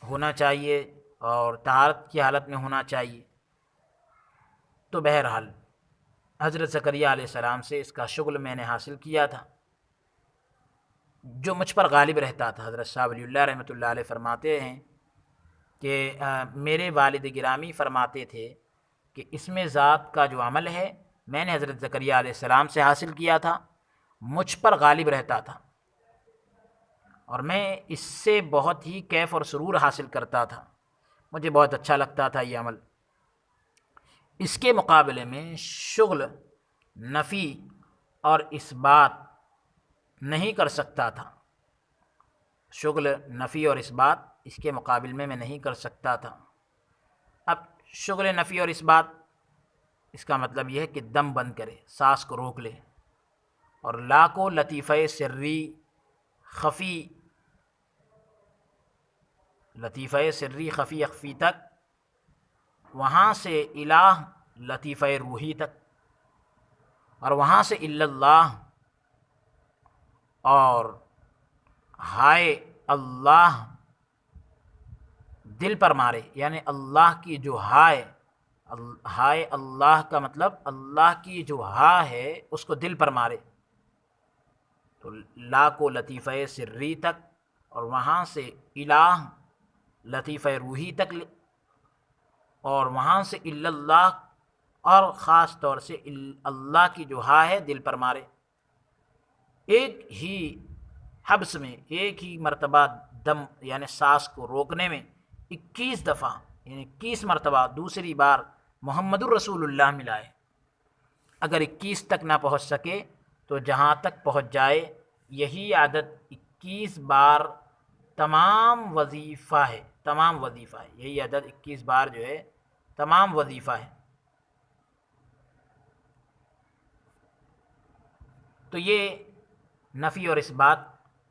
ہونا چاہیے اور طہارت کی حالت میں ہونا چاہیے۔ تو بہرحال حضرت زکریا علیہ السلام سے اس کا شغل میں نے حاصل کیا تھا، جو مجھ پر غالب رہتا تھا۔ حضرت شاہ ولی اللہ رحمۃ اللہ علیہ فرماتے ہیں کہ میرے والد گرامی فرماتے تھے کہ اس میں ذات کا جو عمل ہے میں نے حضرت زکریا علیہ السلام سے حاصل کیا تھا، مجھ پر غالب رہتا تھا، اور میں اس سے بہت ہی کیف اور سرور حاصل کرتا تھا، مجھے بہت اچھا لگتا تھا یہ عمل۔ اس کے مقابلے میں شغل نفی اور اثبات نہیں کر سکتا تھا، شغل نفی اور اثبات اس کے مقابل میں نہیں کر سکتا تھا۔ اب شغل نفی اور اثبات اس کا مطلب یہ ہے کہ دم بند کرے، سانس کو روک لے، اور لا کو لطیفہ سری خفی، لطیفہ سری خفی اخفی تک، وہاں سے الہ لطیفہ روحی تک، اور وہاں سے اللہ، اور ہائے اللہ دل پر مارے، یعنی اللہ کی جو ہائے اللہ کا مطلب اللہ کی جو ہا ہے اس کو دل پر مارے، تو لا کو لطیفہ سری تک، اور وہاں سے الہ لطیفہ روحی تک، اور وہاں سے اللہ، اور خاص طور سے اللہ کی جو ہا ہے دل پر مارے۔ ایک ہی حبس میں، ایک ہی مرتبہ دم یعنی سانس کو روکنے میں 21 دفعہ یعنی 21 مرتبہ دوسری بار محمد الرسول اللہ ملائے۔ اگر 21 تک نہ پہنچ سکے تو جہاں تک پہنچ جائے، یہی عادت 21 بار تمام وظیفہ ہے، تمام وظیفہ ہے، یہی عدد 21 بار جو ہے تمام وظیفہ ہے۔ تو یہ نفی اور اس بات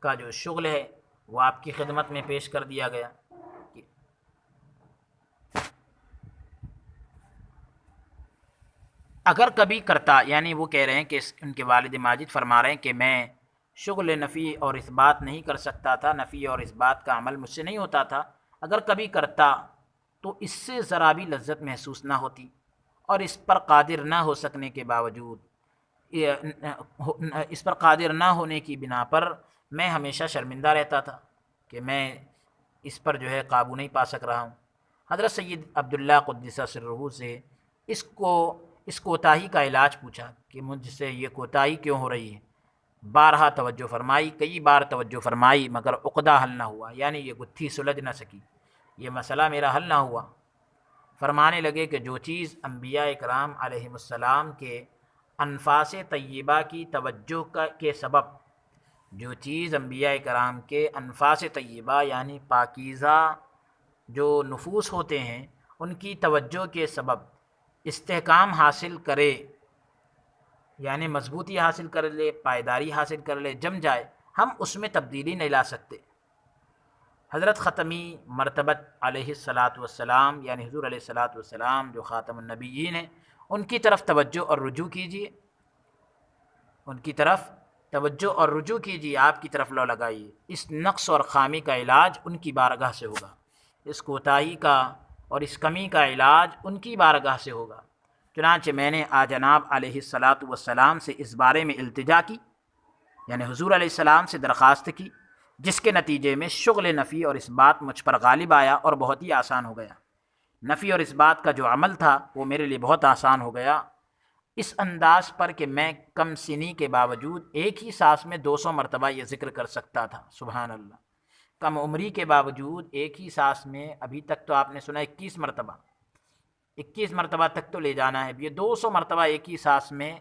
کا جو شغل ہے وہ آپ کی خدمت میں پیش کر دیا گیا۔ اگر کبھی کرتا، یعنی وہ کہہ رہے ہیں کہ ان کے والد ماجد فرما رہے ہیں کہ میں شغل نفی اور اس بات نہیں کر سکتا تھا، نفی اور اس بات کا عمل مجھ سے نہیں ہوتا تھا، اگر کبھی کرتا تو اس سے ذرا بھی لذت محسوس نہ ہوتی، اور اس پر قادر نہ ہو سکنے کے باوجود، اس پر قادر نہ ہونے کی بنا پر میں ہمیشہ شرمندہ رہتا تھا کہ میں اس پر جو ہے قابو نہیں پا سک رہا ہوں۔ حضرت سید عبداللہ قدس سرہ سے اس کوتاہی کا علاج پوچھا کہ مجھ سے یہ کوتاہی کیوں ہو رہی ہے، بارہا توجہ فرمائی، کئی بار توجہ فرمائی، مگر عقدہ حل نہ ہوا، یعنی یہ گتھی سلجھ نہ سکی، یہ مسئلہ میرا حل نہ ہوا۔ فرمانے لگے کہ جو چیز انبیاء اکرام علیہم السلام کے انفاس طیبہ کی توجہ کے سبب، جو چیز انبیاء کرام کے انفاس طیبہ یعنی پاکیزہ جو نفوس ہوتے ہیں ان کی توجہ کے سبب استحکام حاصل کرے، یعنی مضبوطی حاصل کر لے، پائیداری حاصل کر لے، جم جائے، ہم اس میں تبدیلی نہیں لا سکتے۔ حضرت ختمی مرتبت علیہ الصلاۃ والسلام، یعنی حضور علیہ الصلاۃ والسلام جو خاتم النبیین ہیں، ان کی طرف توجہ اور رجوع کیجیے، ان کی طرف توجہ اور رجوع کیجیے، آپ کی طرف لو لگائیے۔ اس نقص اور خامی کا علاج ان کی بارگاہ سے ہوگا، اس کوتاہی کا اور اس کمی کا علاج ان کی بارگاہ سے ہوگا۔ چنانچہ میں نے جناب علیہ الصلاۃ والسلام سے اس بارے میں التجا کی، یعنی حضور علیہ السلام سے درخواست کی، جس کے نتیجے میں شغل نفی اور اس بات مجھ پر غالب آیا اور بہت ہی آسان ہو گیا۔ نفی اور اس بات کا جو عمل تھا وہ میرے لیے بہت آسان ہو گیا، اس انداز پر کہ میں کم سنی کے باوجود ایک ہی سانس میں 200 مرتبہ یہ ذکر کر سکتا تھا۔ سبحان اللہ، کم عمری کے باوجود ایک ہی سانس میں، ابھی تک تو آپ نے سنا 21 مرتبہ تک تو لے جانا ہے، یہ 200 مرتبہ ایک ہی سانس میں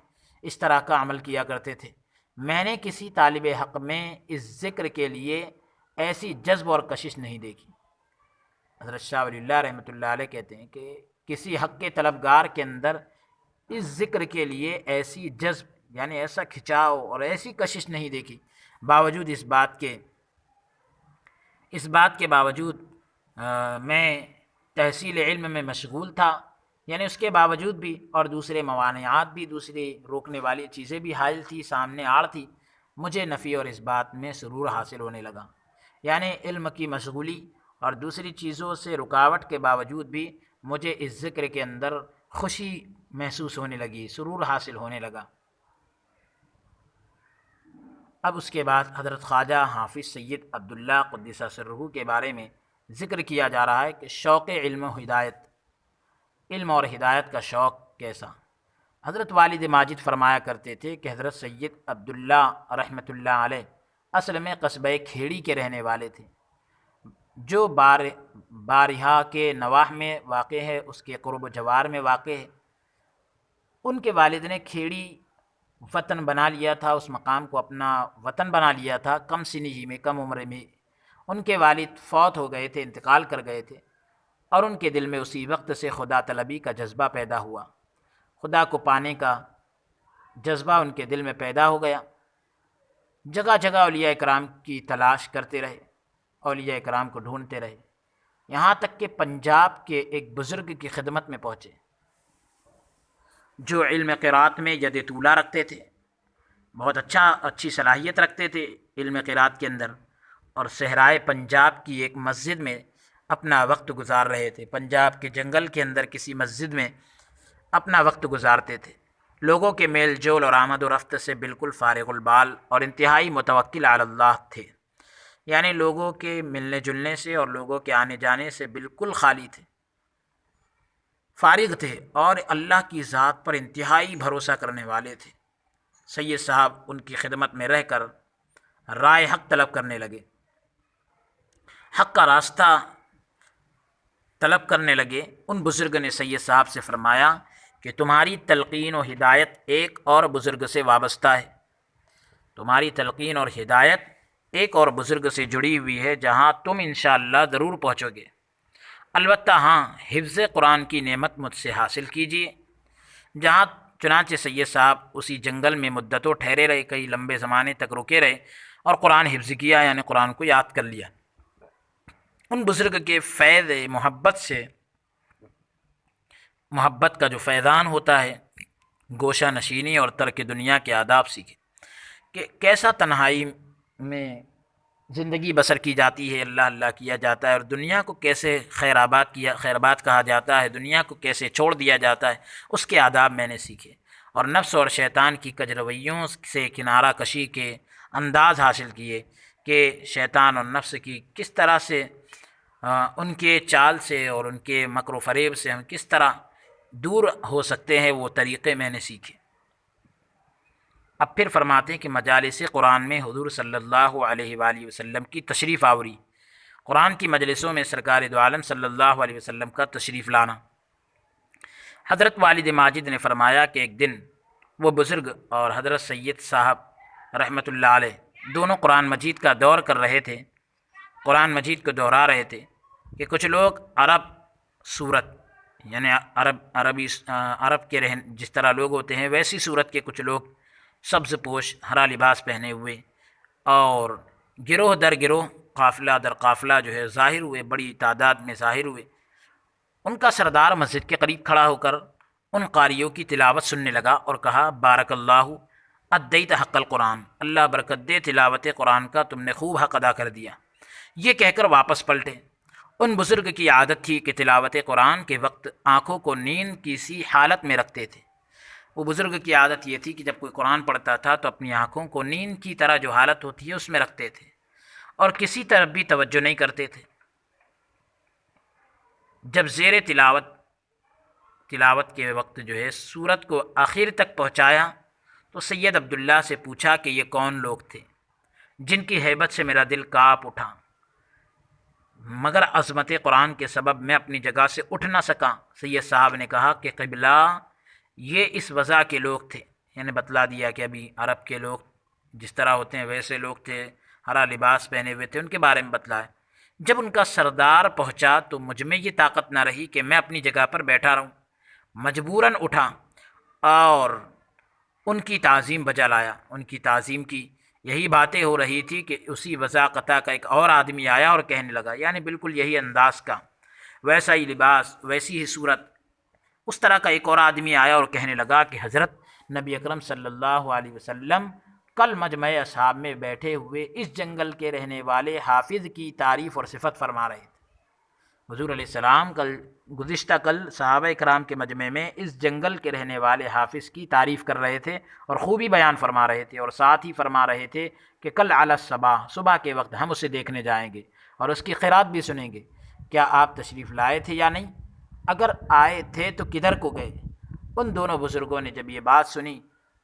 اس طرح کا عمل کیا کرتے تھے۔ میں نے کسی طالب حق میں اس ذکر کے لیے ایسی جذب اور کشش نہیں دیکھی۔ حضرت شاہ ولی اللہ رحمۃ اللہ علیہ کہتے ہیں کہ کسی حق کے طلبگار کے اندر اس ذکر کے لیے ایسی جذب، یعنی ایسا کھچاؤ اور ایسی کشش نہیں دیکھی، باوجود اس بات کے باوجود میں تحصیل علم میں مشغول تھا، یعنی اس کے باوجود بھی، اور دوسرے موانعات بھی، دوسری روکنے والی چیزیں بھی حائل تھی، سامنے آڑ تھی، مجھے نفی اور اس بات میں سرور حاصل ہونے لگا، یعنی علم کی مشغولی اور دوسری چیزوں سے رکاوٹ کے باوجود بھی مجھے اس ذکر کے اندر خوشی محسوس ہونے لگی، سرور حاصل ہونے لگا۔ اب اس کے بعد حضرت خواجہ حافظ سید عبداللہ قدس سرہ کے بارے میں ذکر کیا جا رہا ہے کہ شوق علم اور ہدایت کا شوق کیسا۔ حضرت والد ماجد فرمایا کرتے تھے کہ حضرت سید عبداللہ رحمۃ اللہ علیہ اصل میں قصبہ کھیڑی کے رہنے والے تھے، جو بارہا کے نواح میں واقع ہے، اس کے قرب و جوار میں واقع ہے۔ ان کے والد نے کھیڑی وطن بنا لیا تھا، اس مقام کو اپنا وطن بنا لیا تھا، کم سنی ہی میں، کم عمر میں ان کے والد فوت ہو گئے تھے، انتقال کر گئے تھے، اور ان کے دل میں اسی وقت سے خدا طلبی کا جذبہ پیدا ہوا، خدا کو پانے کا جذبہ ان کے دل میں پیدا ہو گیا۔ جگہ جگہ اولیاء کرام کی تلاش کرتے رہے، اولیاء کرام کو ڈھونڈتے رہے، یہاں تک کہ پنجاب کے ایک بزرگ کی خدمت میں پہنچے جو علم قرات میں ید طولہ رکھتے تھے، بہت اچھی صلاحیت رکھتے تھے علم قرات کے اندر، اور صحرائے پنجاب کی ایک مسجد میں اپنا وقت گزار رہے تھے، پنجاب کے جنگل کے اندر کسی مسجد میں اپنا وقت گزارتے تھے، لوگوں کے میل جول اور آمد و رفت سے بالکل فارغ البال اور انتہائی متوکل علی اللہ تھے، یعنی لوگوں کے ملنے جلنے سے اور لوگوں کے آنے جانے سے بالکل خالی تھے، فارغ تھے، اور اللہ کی ذات پر انتہائی بھروسہ کرنے والے تھے۔ سید صاحب ان کی خدمت میں رہ کر رائے حق طلب کرنے لگے، حق کا راستہ طلب کرنے لگے۔ ان بزرگ نے سید صاحب سے فرمایا کہ تمہاری تلقین و ہدایت ایک اور بزرگ سے وابستہ ہے، تمہاری تلقین اور ہدایت ایک اور بزرگ سے جڑی ہوئی ہے جہاں تم انشاءاللہ ضرور پہنچو گے، البتہ ہاں حفظ قرآن کی نعمت مجھ سے حاصل کیجیے۔ جہاں چنانچہ سید صاحب اسی جنگل میں مدتوں ٹھہرے رہے، کئی لمبے زمانے تک رکے رہے اور قرآن حفظ کیا، یعنی قرآن کو یاد کر لیا۔ ان بزرگ کے فیض محبت سے، محبت کا جو فیضان ہوتا ہے، گوشہ نشینی اور ترک دنیا کے آداب سیکھے کہ کیسا تنہائی میں زندگی بسر کی جاتی ہے، اللہ اللہ کیا جاتا ہے، اور دنیا کو کیسے خیربات کہا جاتا ہے، دنیا کو کیسے چھوڑ دیا جاتا ہے، اس کے آداب میں نے سیکھے، اور نفس اور شیطان کی کجرویوں سے کنارہ کشی کے انداز حاصل کیے کہ شیطان اور نفس کی کس طرح سے ان کے چال سے اور ان کے مکر و فریب سے ہم کس طرح دور ہو سکتے ہیں، وہ طریقے میں نے سیکھے۔ اب پھر فرماتے ہیں کہ مجالس قرآن میں حضور صلی اللہ علیہ وآلہ وسلم کی تشریف آوری، قرآن کی مجلسوں میں سرکار دو عالم صلی اللہ علیہ وسلم کا تشریف لانا۔ حضرت والد ماجد نے فرمایا کہ ایک دن وہ بزرگ اور حضرت سید صاحب رحمۃ اللہ علیہ دونوں قرآن مجید کا دور کر رہے تھے، قرآن مجید کو دہرا رہے تھے کہ کچھ لوگ عرب صورت، یعنی عرب کے جس طرح لوگ ہوتے ہیں ویسی صورت کے کچھ لوگ سبز پوش ہرا لباس پہنے ہوئے اور گروہ در گروہ قافلہ در قافلہ جو ہے ظاہر ہوئے، بڑی تعداد میں ظاہر ہوئے۔ ان کا سردار مسجد کے قریب کھڑا ہو کر ان قاریوں کی تلاوت سننے لگا اور کہا بارک اللہ ادیت حق القرآن، اللہ برکت دے، تلاوت قرآن کا تم نے خوب حق ادا کر دیا۔ یہ کہہ کر واپس پلٹے۔ ان بزرگ کی عادت تھی کہ تلاوت قرآن کے وقت آنکھوں کو نیند کی سی حالت میں رکھتے تھے۔ وہ بزرگ کی عادت یہ تھی کہ جب کوئی قرآن پڑھتا تھا تو اپنی آنکھوں کو نیند کی طرح جو حالت ہوتی ہے اس میں رکھتے تھے اور کسی طرف بھی توجہ نہیں کرتے تھے۔ جب زیر تلاوت کے وقت جو ہے سورت کو آخر تک پہنچایا تو سید عبداللہ سے پوچھا کہ یہ کون لوگ تھے جن کی ہیبت سے میرا دل کانپ اٹھا، مگر عظمت قرآن کے سبب میں اپنی جگہ سے اٹھ نہ سکا۔ سید صاحب نے کہا کہ قبلہ یہ اس وضع کے لوگ تھے، یعنی بتلا دیا کہ ابھی عرب کے لوگ جس طرح ہوتے ہیں ویسے لوگ تھے، ہرا لباس پہنے ہوئے تھے، ان کے بارے میں بتلایا۔ جب ان کا سردار پہنچا تو مجھ میں یہ طاقت نہ رہی کہ میں اپنی جگہ پر بیٹھا رہوں، مجبوراً اٹھا اور ان کی تعظیم بجا لایا، ان کی تعظیم کی۔ یہی باتیں ہو رہی تھی کہ اسی وضاقتہ کا ایک اور آدمی آیا اور کہنے لگا، یعنی بالکل یہی انداز کا، ویسا ہی لباس، ویسی ہی صورت، اس طرح کا ایک اور آدمی آیا اور کہنے لگا کہ حضرت نبی اکرم صلی اللہ علیہ وسلم کل مجمع اصحاب میں بیٹھے ہوئے اس جنگل کے رہنے والے حافظ کی تعریف اور صفت فرما رہے تھے۔ حضور علیہ السلام گزشتہ کل صحابہ کرام کے مجمع میں اس جنگل کے رہنے والے حافظ کی تعریف کر رہے تھے اور خوبی بیان فرما رہے تھے، اور ساتھ ہی فرما رہے تھے کہ کل علی الصباح، صبح کے وقت ہم اسے دیکھنے جائیں گے اور اس کی قرات بھی سنیں گے۔ کیا آپ تشریف لائے تھے یا نہیں؟ اگر آئے تھے تو کدھر کو گئے؟ ان دونوں بزرگوں نے جب یہ بات سنی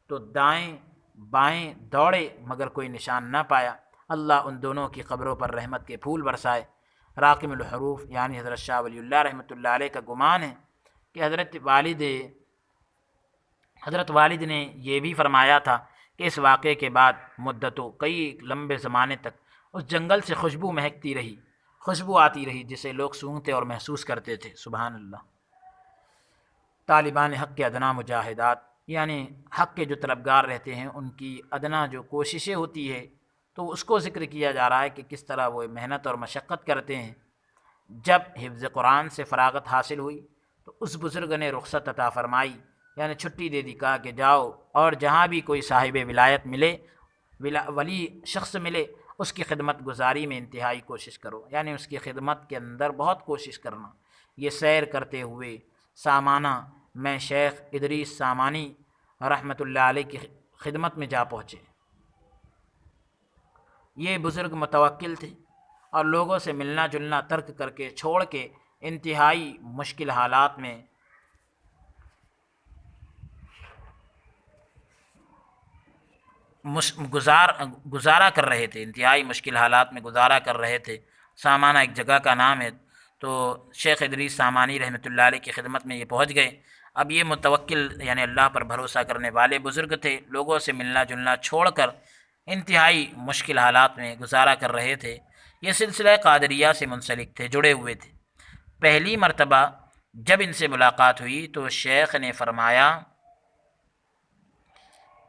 تو دائیں بائیں دوڑے مگر کوئی نشان نہ پایا۔ اللہ ان دونوں کی قبروں پر رحمت کے پھول برسائے۔ راقم الحروف یعنی حضرت شاہ ولی اللہ رحمۃ اللہ علیہ کا گمان ہے کہ حضرت والد نے یہ بھی فرمایا تھا کہ اس واقعے کے بعد مدتوں کئی لمبے زمانے تک اس جنگل سے خوشبو مہکتی رہی، خوشبو آتی رہی جسے لوگ سونگھتے اور محسوس کرتے تھے۔ سبحان اللہ۔ طالبان حق کے ادنا مجاہدات، یعنی حق کے جو طلبگار رہتے ہیں ان کی ادنا جو کوششیں ہوتی ہے تو اس کو ذکر کیا جا رہا ہے کہ کس طرح وہ محنت اور مشقت کرتے ہیں۔ جب حفظ قرآن سے فراغت حاصل ہوئی تو اس بزرگ نے رخصت عطا فرمائی، یعنی چھٹی دے دی، کہا کہ جاؤ اور جہاں بھی کوئی صاحب ولایت ملے، ولی شخص ملے، اس کی خدمت گزاری میں انتہائی کوشش کرو، یعنی اس کی خدمت کے اندر بہت کوشش کرنا۔ یہ سیر کرتے ہوئے سامانہ میں شیخ ادریس سامانی رحمۃ اللہ علیہ کی خدمت میں جا پہنچے۔ یہ بزرگ متوکل تھے اور لوگوں سے ملنا جلنا ترک کر کے چھوڑ کے انتہائی مشکل حالات میں گزارا کر رہے تھے، انتہائی مشکل حالات میں گزارا کر رہے تھے۔ سامانہ ایک جگہ کا نام ہے، تو شیخ ادریس سامانی رحمۃ اللہ علیہ کی خدمت میں یہ پہنچ گئے۔ اب یہ متوکل یعنی اللہ پر بھروسہ کرنے والے بزرگ تھے، لوگوں سے ملنا جلنا چھوڑ کر انتہائی مشکل حالات میں گزارا کر رہے تھے۔ یہ سلسلہ قادریہ سے منسلک تھے، جڑے ہوئے تھے۔ پہلی مرتبہ جب ان سے ملاقات ہوئی تو شیخ نے فرمایا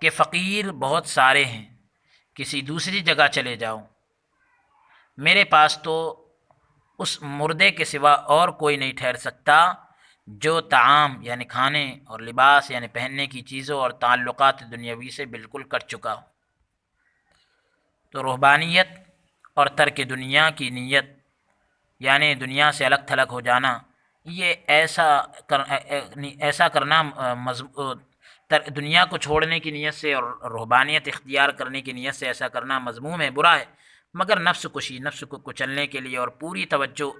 کہ فقیر بہت سارے ہیں، کسی دوسری جگہ چلے جاؤ، میرے پاس تو اس مردے کے سوا اور کوئی نہیں ٹھہر سکتا جو طعام یعنی کھانے اور لباس یعنی پہننے کی چیزوں اور تعلقات دنیاوی سے بالکل کٹ چکا ہو۔ تو روحانیت اور ترک دنیا کی نیت یعنی دنیا سے الگ تھلگ ہو جانا، یہ ایسا کرنا دنیا کو چھوڑنے کی نیت سے اور روحانیت اختیار کرنے کی نیت سے ایسا کرنا مذموم ہے، برا ہے، مگر نفس کشی، نفس کو کچلنے کے لیے اور پوری توجہ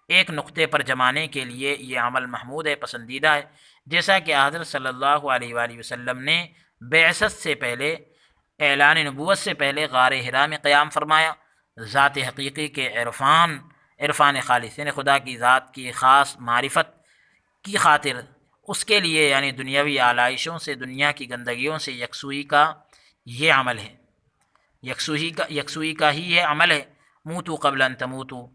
ایک نقطے پر جمانے کے لیے یہ عمل محمود ہے، پسندیدہ ہے، جیسا کہ حضرت صلی اللہ علیہ وآلہ وسلم نے بعثت سے پہلے، اعلان نبوت سے پہلے غار حرا میں قیام فرمایا۔ ذات حقیقی کے عرفان خالص یعنی خدا کی ذات کی خاص معرفت کی خاطر اس کے لیے یعنی دنیاوی آلائشوں سے، دنیا کی گندگیوں سے یکسوئی کا یہ عمل ہے، یکسوئی کا ہی یہ عمل ہے۔ موتو قبل ان تموتو،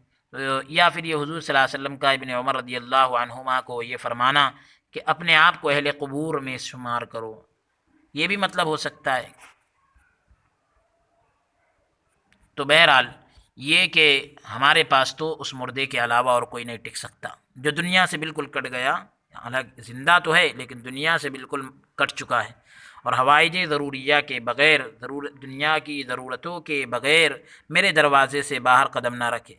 یا پھر یہ حضور صلی اللہ علیہ وسلم کا ابن عمر رضی اللہ عنہما کو یہ فرمانا کہ اپنے آپ کو اہل قبور میں شمار کرو، یہ بھی مطلب ہو سکتا ہے۔ تو بہرحال یہ کہ ہمارے پاس تو اس مردے کے علاوہ اور کوئی نہیں ٹک سکتا جو دنیا سے بالکل کٹ گیا، حالانکہ زندہ تو ہے لیکن دنیا سے بالکل کٹ چکا ہے، اور حوائج ضروریہ کے بغیر، دنیا کی ضرورتوں کے بغیر میرے دروازے سے باہر قدم نہ رکھے،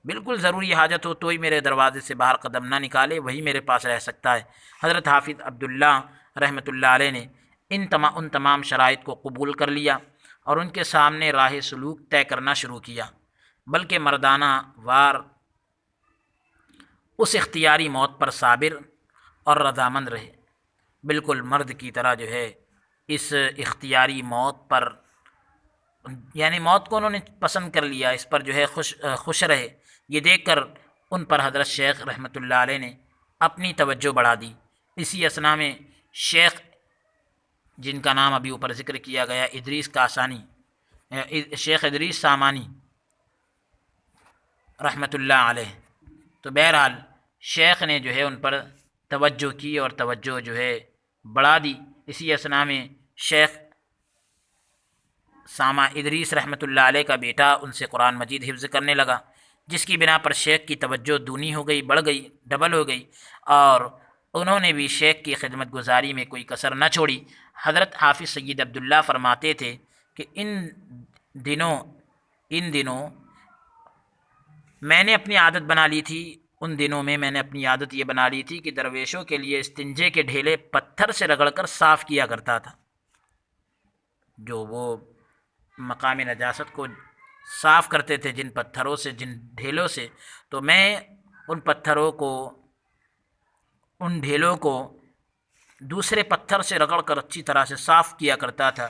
بالکل ضروری حاجت ہو تو ہی میرے دروازے سے باہر قدم نہ نکالے، وہی میرے پاس رہ سکتا ہے۔ حضرت حافظ عبداللہ رحمۃ اللہ علیہ نے ان تمام شرائط کو قبول کر لیا اور ان کے سامنے راہ سلوک طے کرنا شروع کیا، بلکہ مردانہ وار اس اختیاری موت پر صابر اور رضامند رہے، بالکل مرد کی طرح جو ہے اس اختیاری موت پر، یعنی موت کو انہوں نے پسند کر لیا، اس پر جو ہے خوش رہے۔ یہ دیکھ کر ان پر حضرت شیخ رحمۃ اللہ علیہ نے اپنی توجہ بڑھا دی۔ اسی اثنا میں شیخ، جن کا نام ابھی اوپر ذکر کیا گیا، شیخ ادریس سامانی رحمۃ اللہ علیہ، تو بہرحال شیخ نے جو ہے ان پر توجہ کی اور توجہ جو ہے بڑھا دی۔ اسی اثنا میں شیخ سامہ ادریس رحمۃ اللہ علیہ کا بیٹا ان سے قرآن مجید حفظ کرنے لگا، جس کی بنا پر شیخ کی توجہ دونی ہو گئی، بڑھ گئی، ڈبل ہو گئی، اور انہوں نے بھی شیخ کی خدمت گزاری میں کوئی کسر نہ چھوڑی۔ حضرت حافظ سید عبداللہ فرماتے تھے کہ ان دنوں میں نے اپنی عادت بنا لی تھی، ان دنوں میں میں نے اپنی عادت یہ بنا لی تھی کہ درویشوں کے لیے استنجے کے ڈھیلے پتھر سے رگڑ کر صاف کیا کرتا تھا، جو وہ مقام نجاست کو صاف کرتے تھے جن پتھروں سے، جن ڈھیلوں سے، تو میں ان ڈھیلوں کو دوسرے پتھر سے رگڑ کر اچھی طرح سے صاف کیا کرتا تھا۔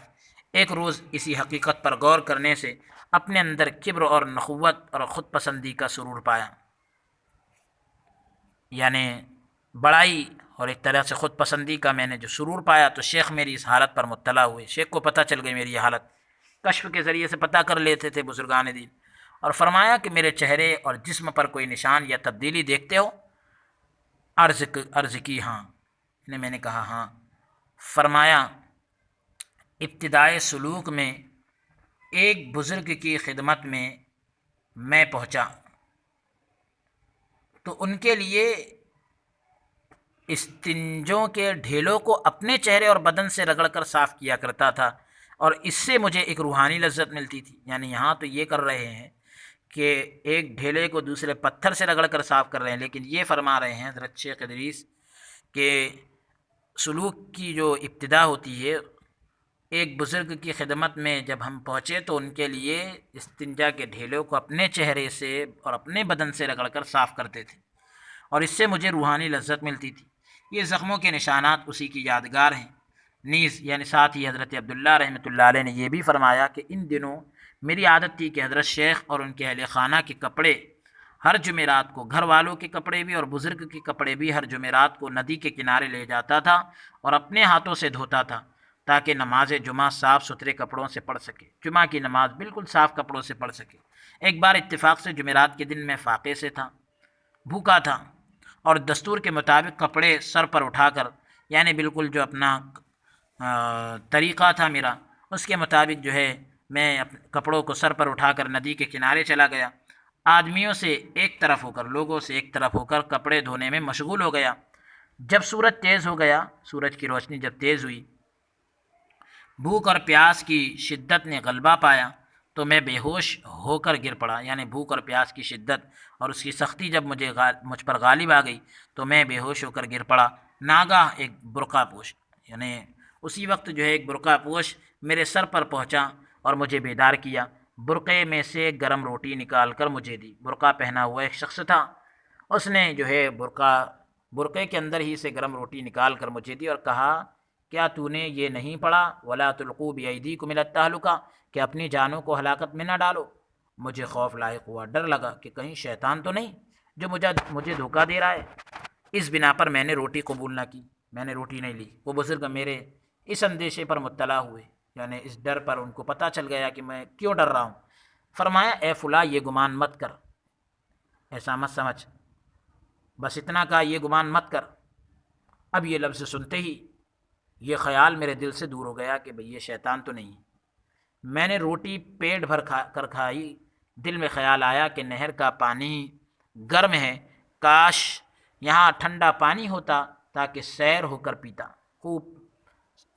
ایک روز اسی حقیقت پر غور کرنے سے اپنے اندر کبر اور نخوت اور خود پسندی کا سرور پایا، یعنی بڑائی اور ایک طرح سے خود پسندی کا میں نے جو سرور پایا، تو شیخ میری اس حالت پر مطلع ہوئے، شیخ کو پتہ چل گئی میری یہ حالت، کشف کے ذریعے سے پتہ کر لیتے تھے بزرگان دین، اور فرمایا کہ میرے چہرے اور جسم پر کوئی نشان یا تبدیلی دیکھتے ہو؟ عرض کی ہاں، میں نے کہا ہاں۔ فرمایا ابتدائے سلوک میں ایک بزرگ کی خدمت میں پہنچا تو ان کے لیے استنجوں کے ڈھیلوں کو اپنے چہرے اور بدن سے رگڑ کر صاف کیا کرتا تھا، اور اس سے مجھے ایک روحانی لذت ملتی تھی۔ یعنی یہاں تو یہ کر رہے ہیں کہ ایک ڈھیلے کو دوسرے پتھر سے رگڑ کر صاف کر رہے ہیں، لیکن یہ فرما رہے ہیں حضرت شیخ ادریس کہ سلوک کی جو ابتدا ہوتی ہے، ایک بزرگ کی خدمت میں جب ہم پہنچے تو ان کے لیے استنجا کے ڈھیلوں کو اپنے چہرے سے اور اپنے بدن سے رگڑ کر صاف کرتے تھے، اور اس سے مجھے روحانی لذت ملتی تھی۔ یہ زخموں کے نشانات اسی کی یادگار ہیں نیز، یعنی ساتھ ہی حضرت عبداللہ رحمۃ اللہ علیہ نے یہ بھی فرمایا کہ ان دنوں میری عادت تھی کہ حضرت شیخ اور ان کے اہل خانہ کے کپڑے ہر جمعرات کو، گھر والوں کے کپڑے بھی اور بزرگ کے کپڑے بھی ہر جمعرات کو ندی کے کنارے لے جاتا تھا اور اپنے ہاتھوں سے دھوتا تھا، تاکہ نماز جمعہ صاف ستھرے کپڑوں سے پڑھ سکے، جمعہ کی نماز بالکل صاف کپڑوں سے پڑھ سکے۔ ایک بار اتفاق سے جمعرات کے دن میں فاقے سے تھا، بھوکا تھا، اور دستور کے مطابق کپڑے سر پر اٹھا کر، یعنی بالکل جو اپنا طریقہ تھا میرا، اس کے مطابق جو ہے میں کپڑوں کو سر پر اٹھا کر ندی کے کنارے چلا گیا، آدمیوں سے ایک طرف ہو کر، لوگوں سے ایک طرف ہو کر کپڑے دھونے میں مشغول ہو گیا۔ جب سورج تیز ہو گیا، سورج کی روشنی جب تیز ہوئی، بھوک اور پیاس کی شدت نے غلبہ پایا تو میں بے ہوش ہو کر گر پڑا، یعنی بھوک اور پیاس کی شدت اور اس کی سختی جب مجھ پر غالب آ گئی تو میں بے ہوش ہو کر گر پڑا۔ ناگاہ ایک برقع پوش، یعنی اسی وقت جو ہے ایک برقع پوش میرے سر پر پہنچا اور مجھے بیدار کیا، برقعے میں سے گرم روٹی نکال کر مجھے دی۔ برقع پہنا ہوا ایک شخص تھا، اس نے جو ہے برقعے کے اندر ہی سے گرم روٹی نکال کر مجھے دی اور کہا، کیا تو نے یہ نہیں پڑھا وَلَا تُلْقُوا بِأَيْدِيكُمْ إِلَى التَّهْلُكَةِ، کہ اپنی جانوں کو ہلاکت میں نہ ڈالو؟ مجھے خوف لاحق ہوا، ڈر لگا کہ کہیں شیطان تو نہیں جو مجھے دھوکہ دے رہا ہے۔ اس بنا پر میں نے روٹی قبول نہ کی، میں نے روٹی نہیں لی۔ وہ بزرگ میرے اس اندیشے پر مطلع ہوئے، یعنی اس ڈر پر ان کو پتہ چل گیا کہ میں کیوں ڈر رہا ہوں۔ فرمایا، اے فلاں، یہ گمان مت کر، ایسا مت سمجھ، بس اتنا کہا، یہ گمان مت کر۔ اب یہ لفظ سنتے ہی یہ خیال میرے دل سے دور ہو گیا کہ بھئی یہ شیطان تو نہیں ہے۔ میں نے روٹی پیٹ بھر کر کھائی، دل میں خیال آیا کہ نہر کا پانی گرم ہے، کاش یہاں ٹھنڈا پانی ہوتا تاکہ سیر ہو کر پیتا، خوب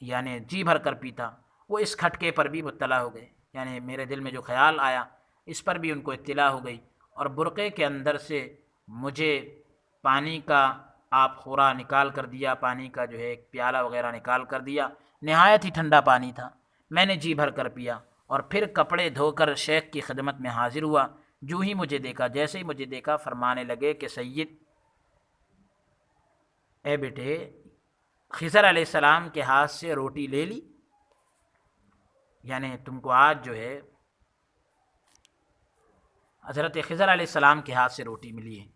یعنی جی بھر کر پیتا۔ وہ اس کھٹکے پر بھی مطلع ہو گئے، یعنی میرے دل میں جو خیال آیا اس پر بھی ان کو اطلاع ہو گئی، اور برقعے کے اندر سے مجھے پانی کا آپ خورا نکال کر دیا، پانی کا جو ہے ایک پیالہ وغیرہ نکال کر دیا، نہایت ہی ٹھنڈا پانی تھا۔ میں نے جی بھر کر پیا اور پھر کپڑے دھو کر شیخ کی خدمت میں حاضر ہوا۔ جو ہی مجھے دیکھا، جیسے ہی مجھے دیکھا، فرمانے لگے کہ سید، اے بیٹے، خضر علیہ السلام کے ہاتھ سے روٹی لے لی؟ یعنی تم کو آج جو ہے حضرت خضر علیہ السلام کے ہاتھ سے روٹی ملی ہے۔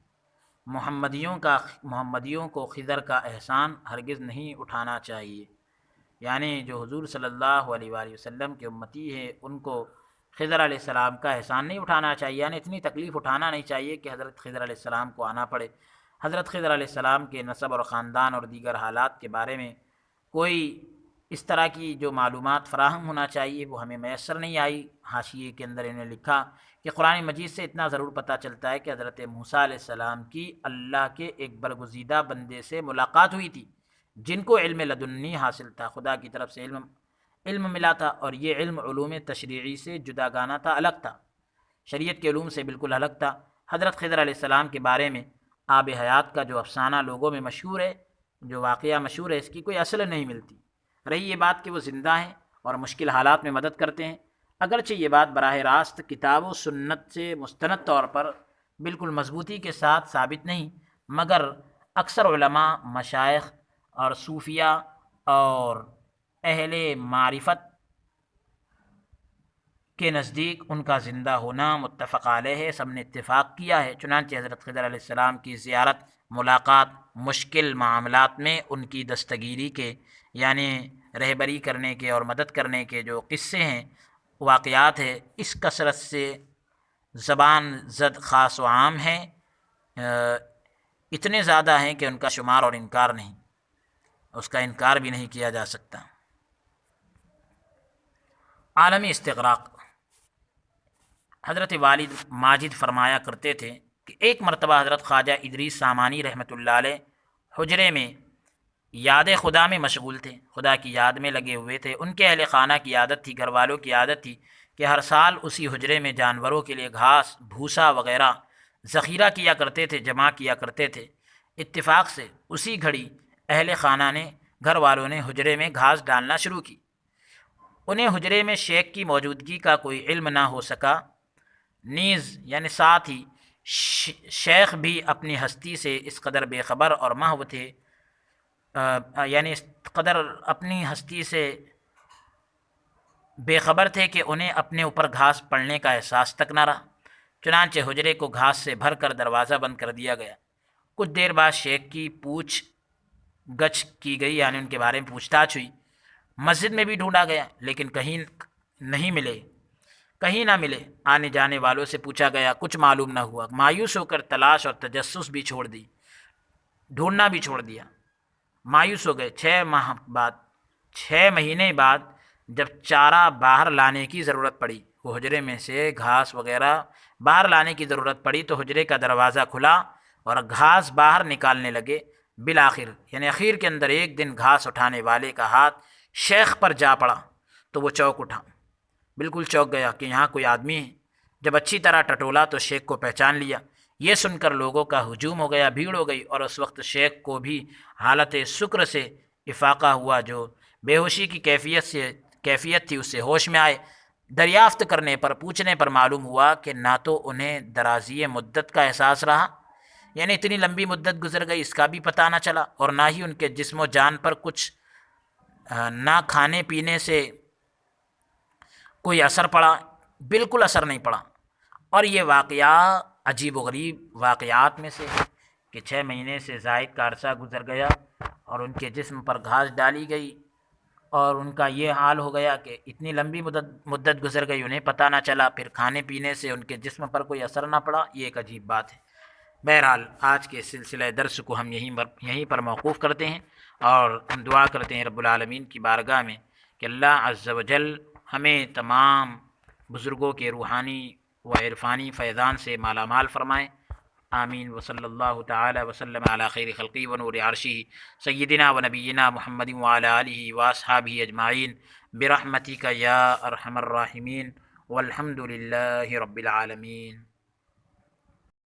محمدیوں کو خضر کا احسان ہرگز نہیں اٹھانا چاہیے، یعنی جو حضور صلی اللہ علیہ وآلہ وسلم کے امتی ہیں ان کو خضر علیہ السلام کا احسان نہیں اٹھانا چاہیے، یعنی اتنی تکلیف اٹھانا نہیں چاہیے کہ حضرت خضر علیہ السلام کو آنا پڑے۔ حضرت خضر علیہ السلام کے نسب اور خاندان اور دیگر حالات کے بارے میں کوئی اس طرح کی جو معلومات فراہم ہونا چاہیے وہ ہمیں میسر نہیں آئی۔ حاشیے کے اندر انہیں لکھا کہ قرآن مجید سے اتنا ضرور پتہ چلتا ہے کہ حضرت موسیٰ علیہ السلام کی اللہ کے ایک برگزیدہ بندے سے ملاقات ہوئی تھی جن کو علم لدنی حاصل تھا، خدا کی طرف سے علم ملا تھا، اور یہ علم علوم تشریعی سے جداگانہ تھا، الگ تھا، شریعت کے علوم سے بالکل الگ تھا۔ حضرت خضر علیہ السلام کے بارے میں آب حیات کا جو افسانہ لوگوں میں مشہور ہے، جو واقعہ مشہور ہے، اس کی کوئی اصل نہیں ملتی۔ رہی یہ بات کہ وہ زندہ ہیں اور مشکل حالات میں مدد کرتے ہیں، اگرچہ یہ بات براہ راست کتاب و سنت سے مستند طور پر بالکل مضبوطی کے ساتھ ثابت نہیں، مگر اکثر علماء، مشائخ اور صوفیہ اور اہل معرفت کے نزدیک ان کا زندہ ہونا متفق علیہ ہے، سب نے اتفاق کیا ہے۔ چنانچہ حضرت خضر علیہ السلام کی زیارت، ملاقات، مشکل معاملات میں ان کی دستگیری کے، یعنی رہبری کرنے کے اور مدد کرنے کے جو قصے ہیں، واقعات ہیں، اس کثرت سے زبان زد خاص و عام ہیں، اتنے زیادہ ہیں کہ ان کا شمار اور انکار نہیں، اس کا انکار بھی نہیں کیا جا سکتا۔ عالمی استغراق۔ حضرت والد ماجد فرمایا کرتے تھے کہ ایک مرتبہ حضرت خواجہ ادریس سامانی رحمۃ اللہ علیہ حجرے میں یاد خدا میں مشغول تھے، خدا کی یاد میں لگے ہوئے تھے۔ ان کے اہل خانہ کی عادت تھی، گھر والوں کی عادت تھی کہ ہر سال اسی حجرے میں جانوروں کے لیے گھاس، بھوسا وغیرہ ذخیرہ کیا کرتے تھے، جمع کیا کرتے تھے۔ اتفاق سے اسی گھڑی اہل خانہ نے، گھر والوں نے حجرے میں گھاس ڈالنا شروع کی۔ انہیں حجرے میں شیخ کی موجودگی کا کوئی علم نہ ہو سکا، نیز یعنی ساتھ ہی شیخ بھی اپنی ہستی سے اس قدر بے خبر اور محو تھے، یعنی اس قدر اپنی ہستی سے بے خبر تھے کہ انہیں اپنے اوپر گھاس پڑنے کا احساس تک نہ رہا۔ چنانچہ حجرے کو گھاس سے بھر کر دروازہ بند کر دیا گیا۔ کچھ دیر بعد شیخ کی پوچھ گچھ کی گئی، یعنی ان کے بارے میں پوچھ تاچھ ہوئی۔ مسجد میں بھی ڈھونڈا گیا لیکن کہیں نہیں ملے، کہیں نہ ملے۔ آنے جانے والوں سے پوچھا گیا، کچھ معلوم نہ ہوا۔ مایوس ہو کر تلاش اور تجسس بھی چھوڑ دی، ڈھونڈنا بھی چھوڑ دیا، مایوس ہو گئے۔ 6 مہینے بعد جب چارہ باہر لانے کی ضرورت پڑی، وہ حجرے میں سے گھاس وغیرہ باہر لانے کی ضرورت پڑی تو حجرے کا دروازہ کھلا اور گھاس باہر نکالنے لگے۔ بالآخر یعنی اخیر کے اندر ایک دن گھاس اٹھانے والے کا ہاتھ شیخ پر جا پڑا تو وہ چونک اٹھا، بالکل چونک گیا کہ یہاں کوئی آدمی ہے۔ جب اچھی طرح ٹٹولا تو شیخ کو پہچان لیا۔ یہ سن کر لوگوں کا ہجوم ہو گیا، بھیڑ ہو گئی، اور اس وقت شیخ کو بھی حالت سکر سے افاقہ ہوا، جو بے ہوشی کی کیفیت تھی، اس سے ہوش میں آئے۔ دریافت کرنے پر، پوچھنے پر معلوم ہوا کہ نہ تو انہیں درازی مدت کا احساس رہا، یعنی اتنی لمبی مدت گزر گئی اس کا بھی پتہ نہ چلا، اور نہ ہی ان کے جسم و جان پر کچھ نہ کھانے پینے سے کوئی اثر پڑا، بالکل اثر نہیں پڑا۔ اور یہ واقعہ عجیب و غریب واقعات میں سے ہے کہ 6 مہینے سے زائد کا عرصہ گزر گیا اور ان کے جسم پر گھاس ڈالی گئی اور ان کا یہ حال ہو گیا کہ اتنی لمبی مدت گزر گئی انہیں پتہ نہ چلا، پھر کھانے پینے سے ان کے جسم پر کوئی اثر نہ پڑا۔ یہ ایک عجیب بات ہے۔ بہرحال آج کے سلسلہ درس کو ہم یہیں پر موقوف کرتے ہیں، اور ہم دعا کرتے ہیں رب العالمین کی بارگاہ میں کہ اللہ عز و جل ہمیں تمام بزرگوں کے روحانی و عرفانی فیضان سے مالا مال فرمائیں۔ آمین۔ وصلی اللہ تعالی وسلم علی خیر خلقی و نور عرشہ سیدنا و نبینا محمد وعلی آلہ واصحابہ اجمعین برحمتک یا ارحم الراحمین، والحمد للہ رب العالمین۔